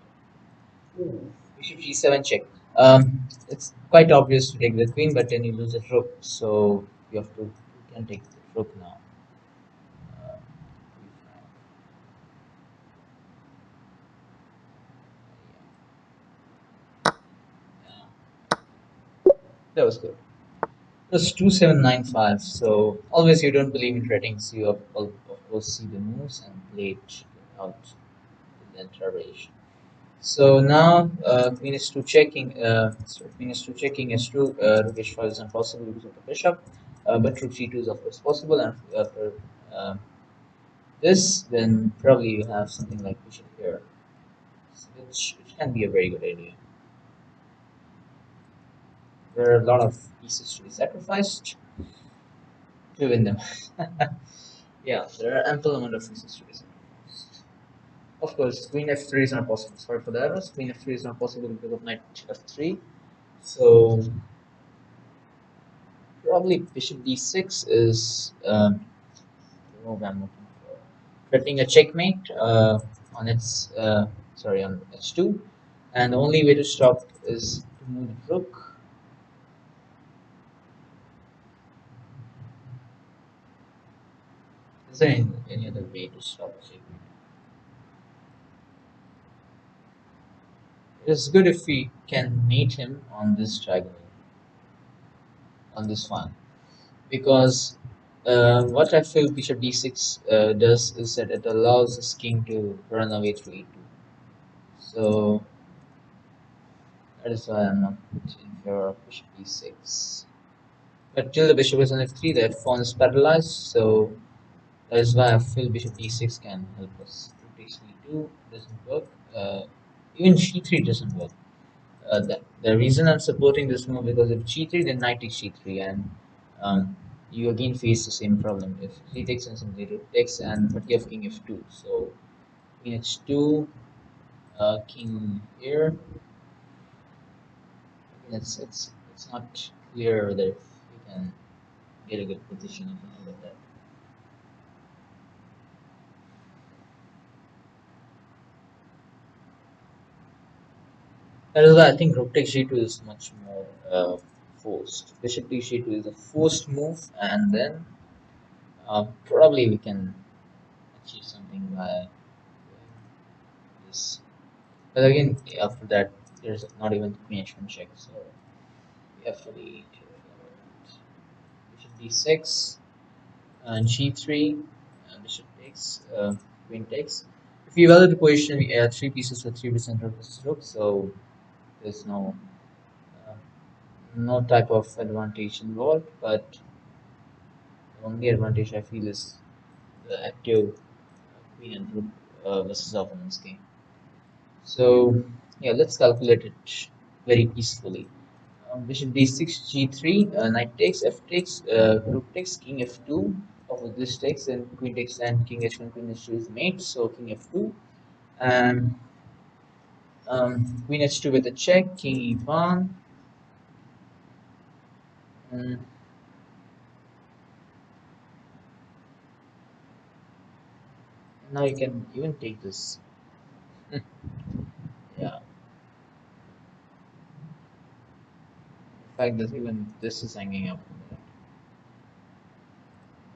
bishop g7 check. It's quite obvious to take the queen, but then you lose the rook, so you have to can take the rook now. Uh, yeah, that was good. It was 2795. So always you don't believe in ratings. You of course see the moves and play it out in the entire range. So now queen is 2 checking. Queen is 2 checking s2. Rook h5 is impossible because of the bishop. But rook g2 is of course possible. And after uh, this, then probably you have something like bishop here, which can be a very good idea. There are a lot of pieces to be sacrificed to win them. Yeah, there are ample amount of pieces to be sacrificed. Of course, queen f3 is not possible. Sorry for the errors. Queen f3 is not possible because of knight f3. So probably bishop d6 is the move I'm looking for. Threatening a checkmate on its sorry on h2, and the only way to stop is to move the rook. Is there any other way to stop checkmate? It's good if we can mate him on this diagonal, on this one, because what I feel bishop d6 does is that it allows this king to run away through e2. So that is why I'm not in favor of bishop d6. But till the bishop is on f3, the f pawn is paralyzed, so that is why I feel bishop d6 can help us. Rook takes e2 doesn't work. Even g3 doesn't work. The reason I'm supporting this move because if g3, then knight takes g3, and you again face the same problem. If he takes and simply rook takes, and but you have king f2, so queen h2, king here. It's not clear that we can get a good position of all of that. That is why I think rook takes g2 is much more forced. Bishop takes g2 is a forced move, and then probably we can achieve something by this. But again, after that, there's not even queen h1 check, so we have to be careful. Bishop d6, and g3, bishop takes, queen takes. If you evaluate the position, we add three pieces with 3% rook versus rook, so there's uh, no type of advantage involved, but the only advantage I feel is the active queen and rook versus opponent's king. So yeah, let's calculate it very peacefully. Bishop d6, g3, knight takes, f takes, rook takes, king f2. Of this takes, then queen takes, and king h1, queen h2 is mate. So king f2, and queen h2 with a check, king e1. And now you can even take this. Yeah, the fact that even this is hanging up.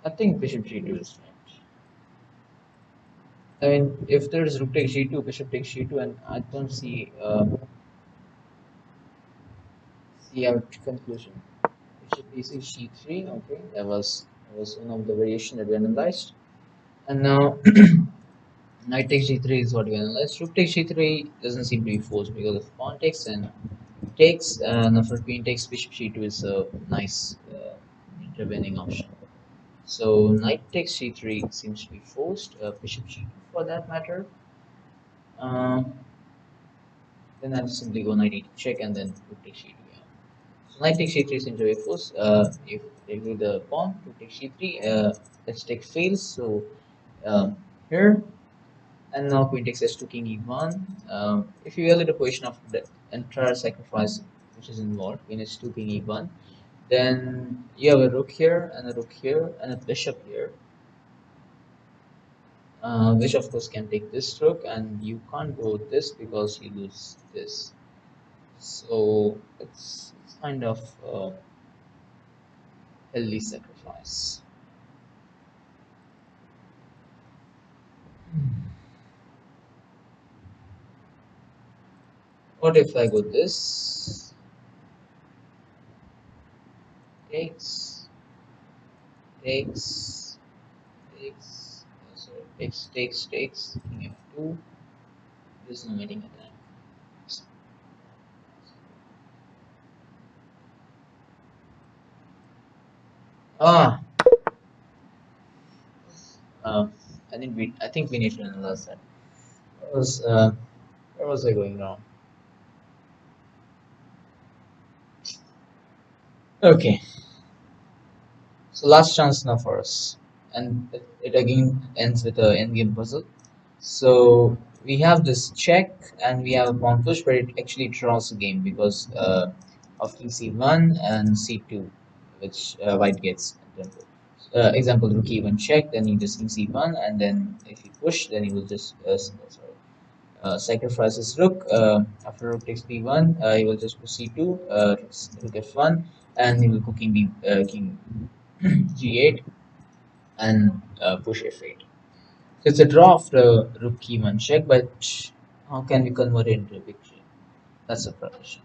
I think bishop g2 is right. I mean, if there's rook takes g2, bishop takes g2, and I don't see our conclusion. Bishop d6 g3. Okay, that was one of the variation that we analyzed. And now knight takes g3 is what we analyzed. Rook takes g3 doesn't seem to be forced because of pawn takes and takes. Now for queen takes bishop g2 is a nice intervening option. So knight takes g3 seems to be forced. Bishop g2 for that matter. Um, then I'll simply go knight e2 check and then rook takes g2. Yeah. So knight takes c3 seems to be forced. If they do the pawn, rook takes c3. Let's take fails. So here. And now queen takes h2, king e1. If you evaluate the position of the entire sacrifice which is involved, queen h2, king e1, then you have a rook here, and a rook here, and a bishop here, which of course can take this rook, and you can't go with this because you lose this. So it's kind of a healthy sacrifice. What if I go this? Takes, takes, takes, sorry, takes, king f2. There's no waiting attack. Ah, uh, I think we need to analyze that. Where was I going wrong? Okay, so last chance now for us, and it again ends with a endgame puzzle. So we have this check and we have a pawn push, but it actually draws the game because of king c1 and c2, which white gets. Example, rook e1 check, then he just king c1, and then if he push, then he will just sorry, sacrifice his rook. After rook takes b1, he will just push c2, rook f1, and he will go king g8 and push f8. So it's a draw after rook e1 check, but how can we convert it into a victory? That's the question.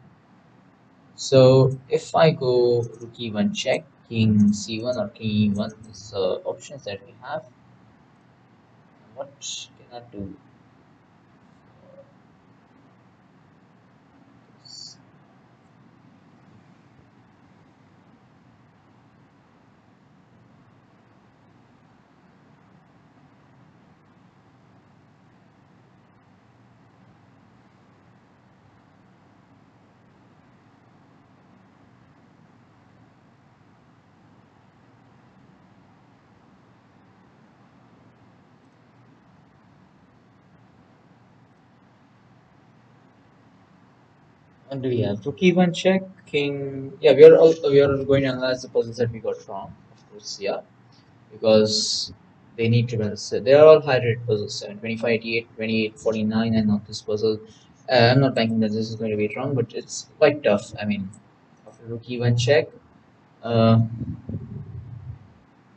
So if I go rook e1 check, king c1 or king e1, these options that we have. What can I do? And do we have rook e1 check, king? Yeah, we are going to analyze the puzzles that we got wrong, of course. Yeah, because they need to balance it. They are all high rate puzzles 25, 88, 28, 49, and not this puzzle. I'm not banking that this is going to be wrong, but it's quite tough. I mean, after rook e1 check, uh,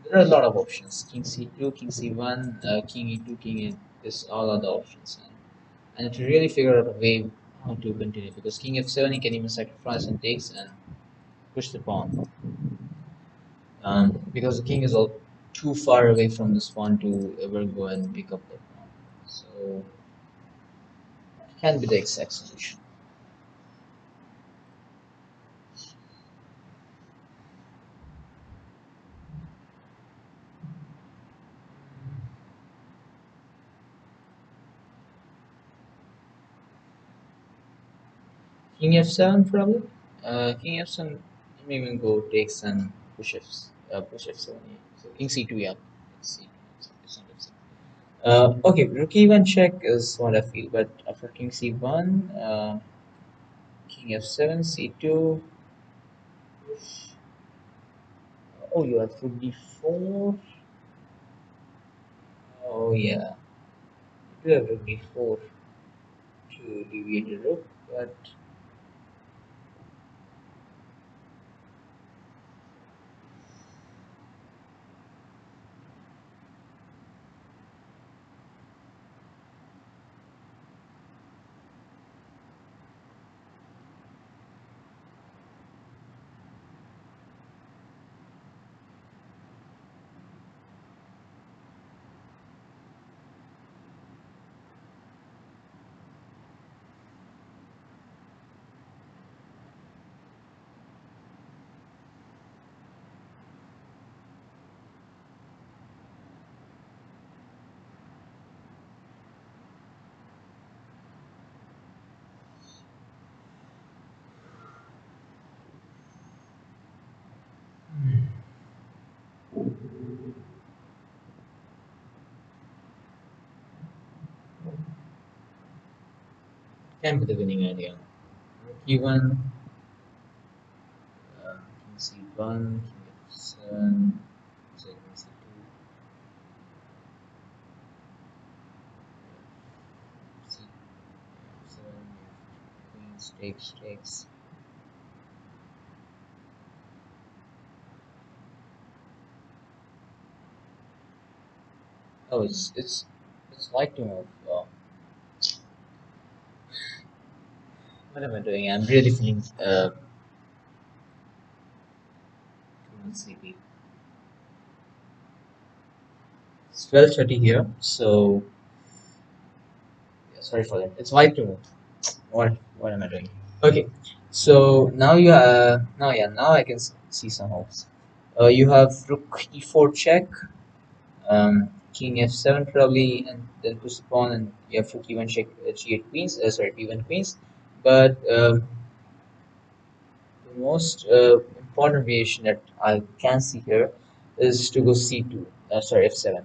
there are a lot of options: king c2, king c1, king e2, king e. This all are the options, and to really figure out a way how to continue, because king f7 he can even sacrifice and takes and push the pawn. Because the king is all too far away from this pawn to ever go and pick up the pawn. So it can be the exact solution. King f7 probably. King f7 may even go takes and push f7. Yeah. So king c2, yeah. Let's see. It's not f7. Okay, rook e1 check is what I feel, but after king c1, king f7, c2. Oh, you have rook d4. Oh yeah, you do have rook d4 to deviate the rook, but can be the winning idea. Rook e1, king c1, king f7, so king c2, c7, queen takes. Oh, It's white to move. What am I doing? I'm really feeling too much sleepy. It's 12:30 here, so yeah, sorry for that. It's white to move. What am I doing? Okay, so now I can see some hopes. You have rook e4 check, king f7 probably, and then push the pawn, and you have rook e1 check, g8 queens. Sorry, b1 queens. But the most important variation that I can see here is to go c2. Sorry, f7.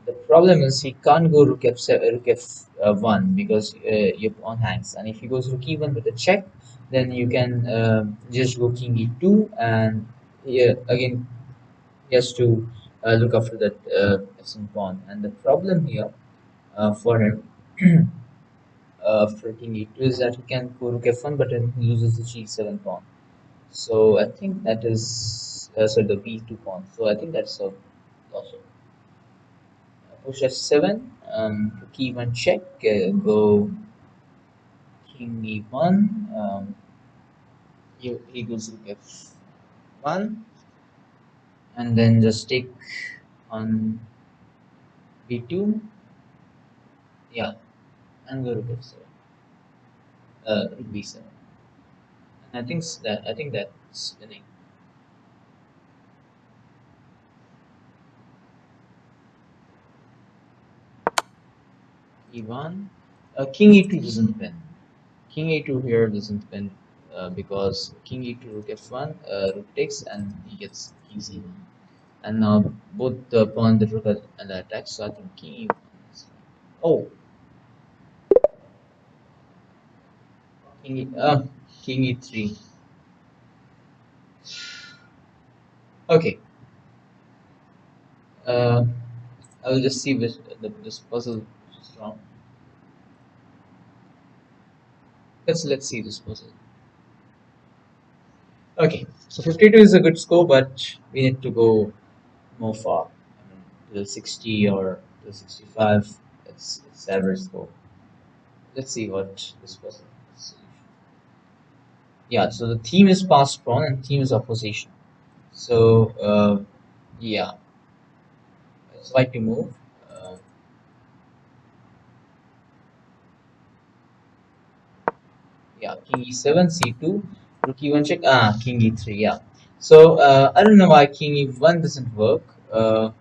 The problem is he can't go rook f7, rook f1 because your pawn hangs, and if he goes rook e1 with a check, then you can just go king e2, and yeah, again he has to look after that f7 pawn. And the problem here for him for king e2 is that he can go rook f1, but then he loses the g7 pawn. So I think that is so the b2 pawn. So I think that's a loss. Push f7, rook e1 check, go king e1, he goes rook f1, and then just take on b2, yeah, and go rook f7, rook b7. And I think that's winning. e1, king e2 doesn't win. King e2 here doesn't win because king e2 rook f1, rook takes, and he gets king c1. And now both the pawn the rook and the attack. So I think king e1 is oh king king e3. Okay. Uh, I will just see which this puzzle is wrong. Let's see this puzzle. Okay, so 52 is a good score, but we need to go more far. I mean, to the 60 or to 65. It's average score. Let's see what this puzzle is. Yeah, so the theme is passed pawn and theme is opposition. So yeah, it's like to move. Uh, yeah, king e7, c2, rook e1 check. King e3. Yeah. So I don't know why king e1 doesn't work. I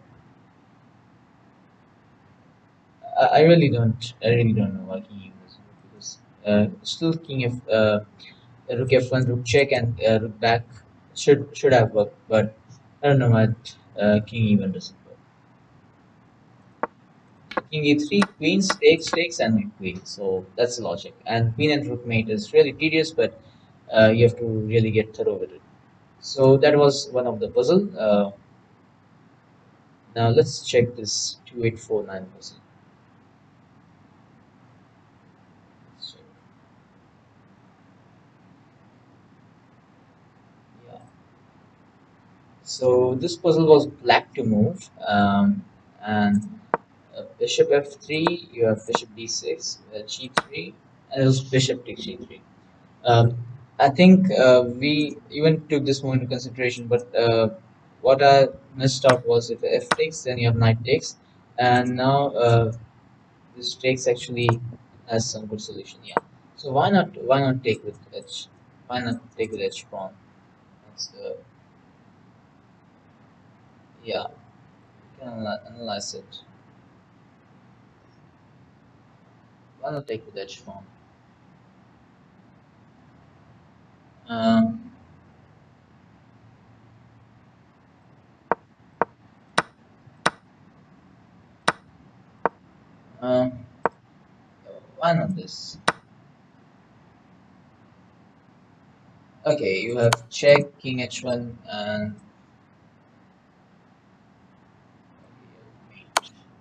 really don't. I really don't know why king e1 doesn't work because still king f rook f1, rook check, and rook back should have worked, but I don't know why king e1 doesn't work. King e3, queen takes, and queen. So that's the logic. And queen and rook mate is really tedious, but you have to really get thorough with it. So that was one of the puzzle. Now let's check this 2849 puzzle. So, yeah. So this puzzle was black to move, and bishop f3. You have bishop d6, g3, and it was bishop takes g3. Um, I think we even took this more into consideration, but what I missed out was if f takes, then you have knight takes, and now this takes actually has some good solution. Yeah. So why not take with h? Why not take with h pawn? That's the yeah. You can analyze it. Why not take with h pawn? Um, um, why not this? Okay, you have check king h1 and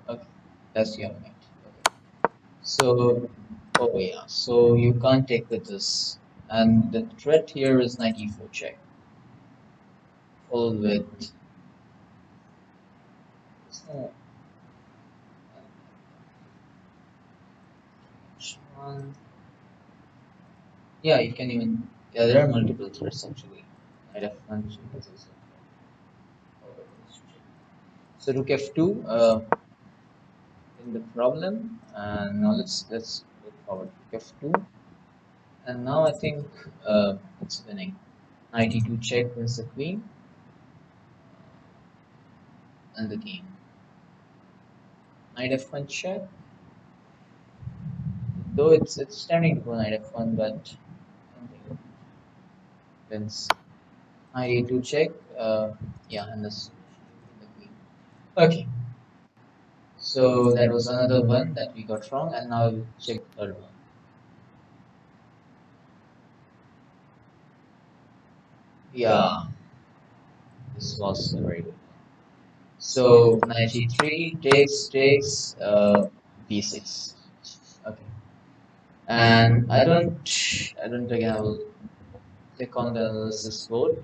okay, that's your mate. Okay. So, oh yeah, so you can't take with this. And the threat here is knight e4 check, followed with uh, 1. Yeah, you can even. Yeah, there are multiple threats actually. Knight f1 check is also. So rook f2 in the problem, and now let's look forward. Rook f2, and now I think it's winning. Knight e2 check wins the queen and the king. Knight f1 check. Though it's turning to go knight f1, but I don't think it wins. Knight e2 check. Yeah, and the queen. Okay. So that was another one that we got wrong, and now we'll check the third one. Yeah, this was a very good one. So knight e3 takes b6. Okay, and I don't again. I will click on the analysis board.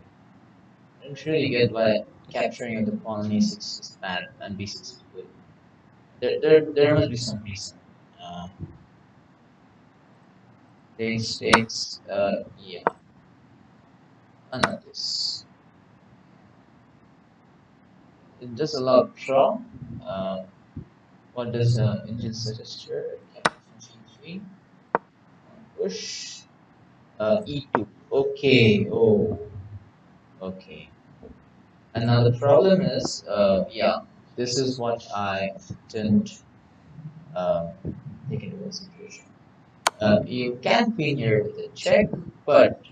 I don't really get why capturing of the pawn on e6 is bad and b6 is good. There must be some reason. Uh, takes yeah, and not this. It does allow draw. Uh, what does engine suggest here? Capture function 3. Push. E2. Okay. Oh. Okay. And now the problem is, yeah, this is what I didn't uh, take into consideration. You can queen here with a check, but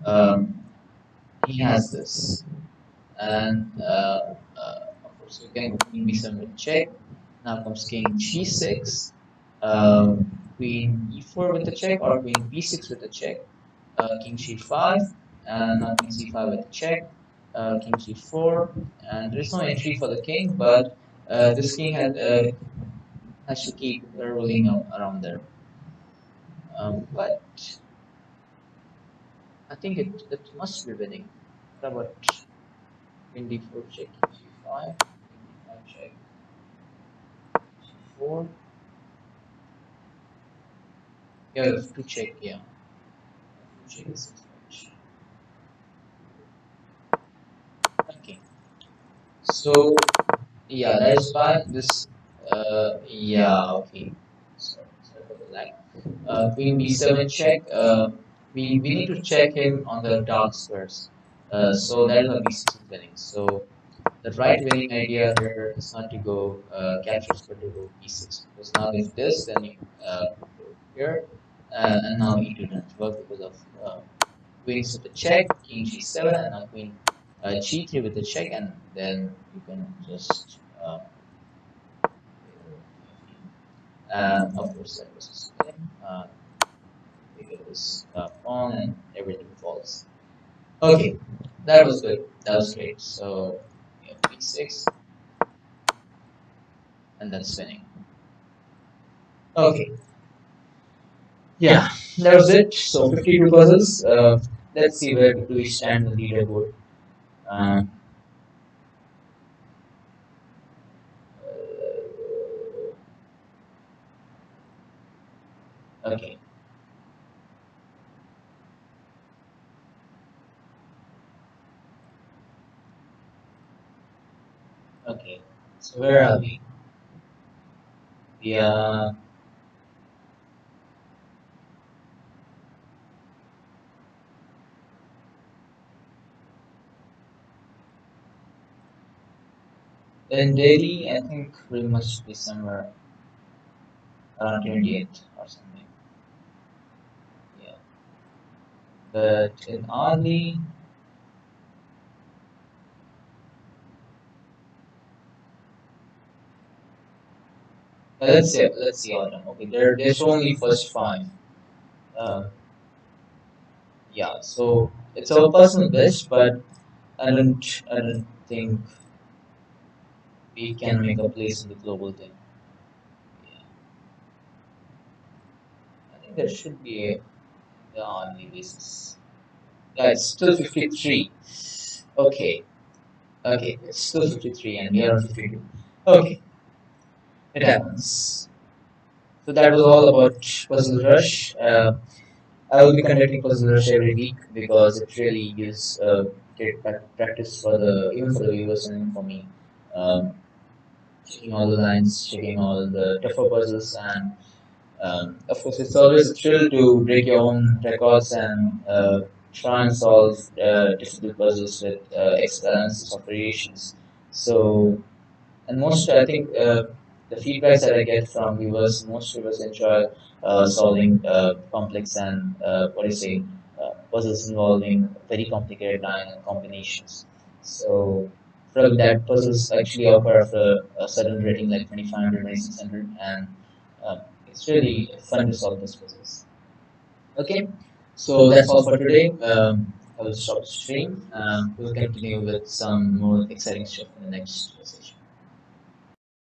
um, he has this, and of course we can go queen b7 with check. Now comes king g6, queen e4 with the check, or queen b6 with the check, king g5, and now queen c5 with the check, king g4, and there's no entry for the king, but this king has to keep rolling around there. But I think it must be winning. What about queen d4 check, king g5, queen d5 check, g4. Yeah, f2 check, yeah. F2 check is right. Okay. So yeah, that is why this. Yeah, okay. Sorry for the lag. Queen b7 check. We need to check him on the dark squares. So that is why b6 is winning. So the right winning idea here is not to go captures, but to go b6. Because now if this, then you go here, and now e2 doesn't work because of queen with the check, king g7, and now queen g3 with the check, and then you can just of course that was a spin. Because this pawn and everything falls. Okay, that was good. That was great. So we have b6, and then spinning. Okay. Yeah, that was it. So 52 puzzles. Let's see where do we stand in the leaderboard. Uh, okay. Okay. So where are we? We are. In Delhi, I think we must be somewhere around 28 or something. Yeah. But in Audi, let's see Autumn. Okay, there's only first 5. Uh, yeah, so it's our personal best, but I don't think we can make a place in the global thing. Yeah, I think there should be the hourly basis. Yeah, it's still 53. Okay, okay, it's still 53, and we are on 52. Okay, it happens. So that was all about Puzzle Rush. I will be conducting Puzzle Rush every week because it really gives great practice for the even for the viewers and even for me. Um, Checking all the lines, checking all the tougher puzzles, and of course, it's always a thrill to break your own records and try and solve difficult puzzles with X balances or variations. So, and most I think the feedbacks that I get from viewers, most viewers enjoy solving complex and what do you say puzzles involving very complicated line and combinations. So probably that puzzles actually occur after a certain rating like 2500, 2600, and uh, it's really fun to solve those puzzles. Okay, so that's all for today. I will stop the stream. We'll continue with some more exciting stuff in the next session.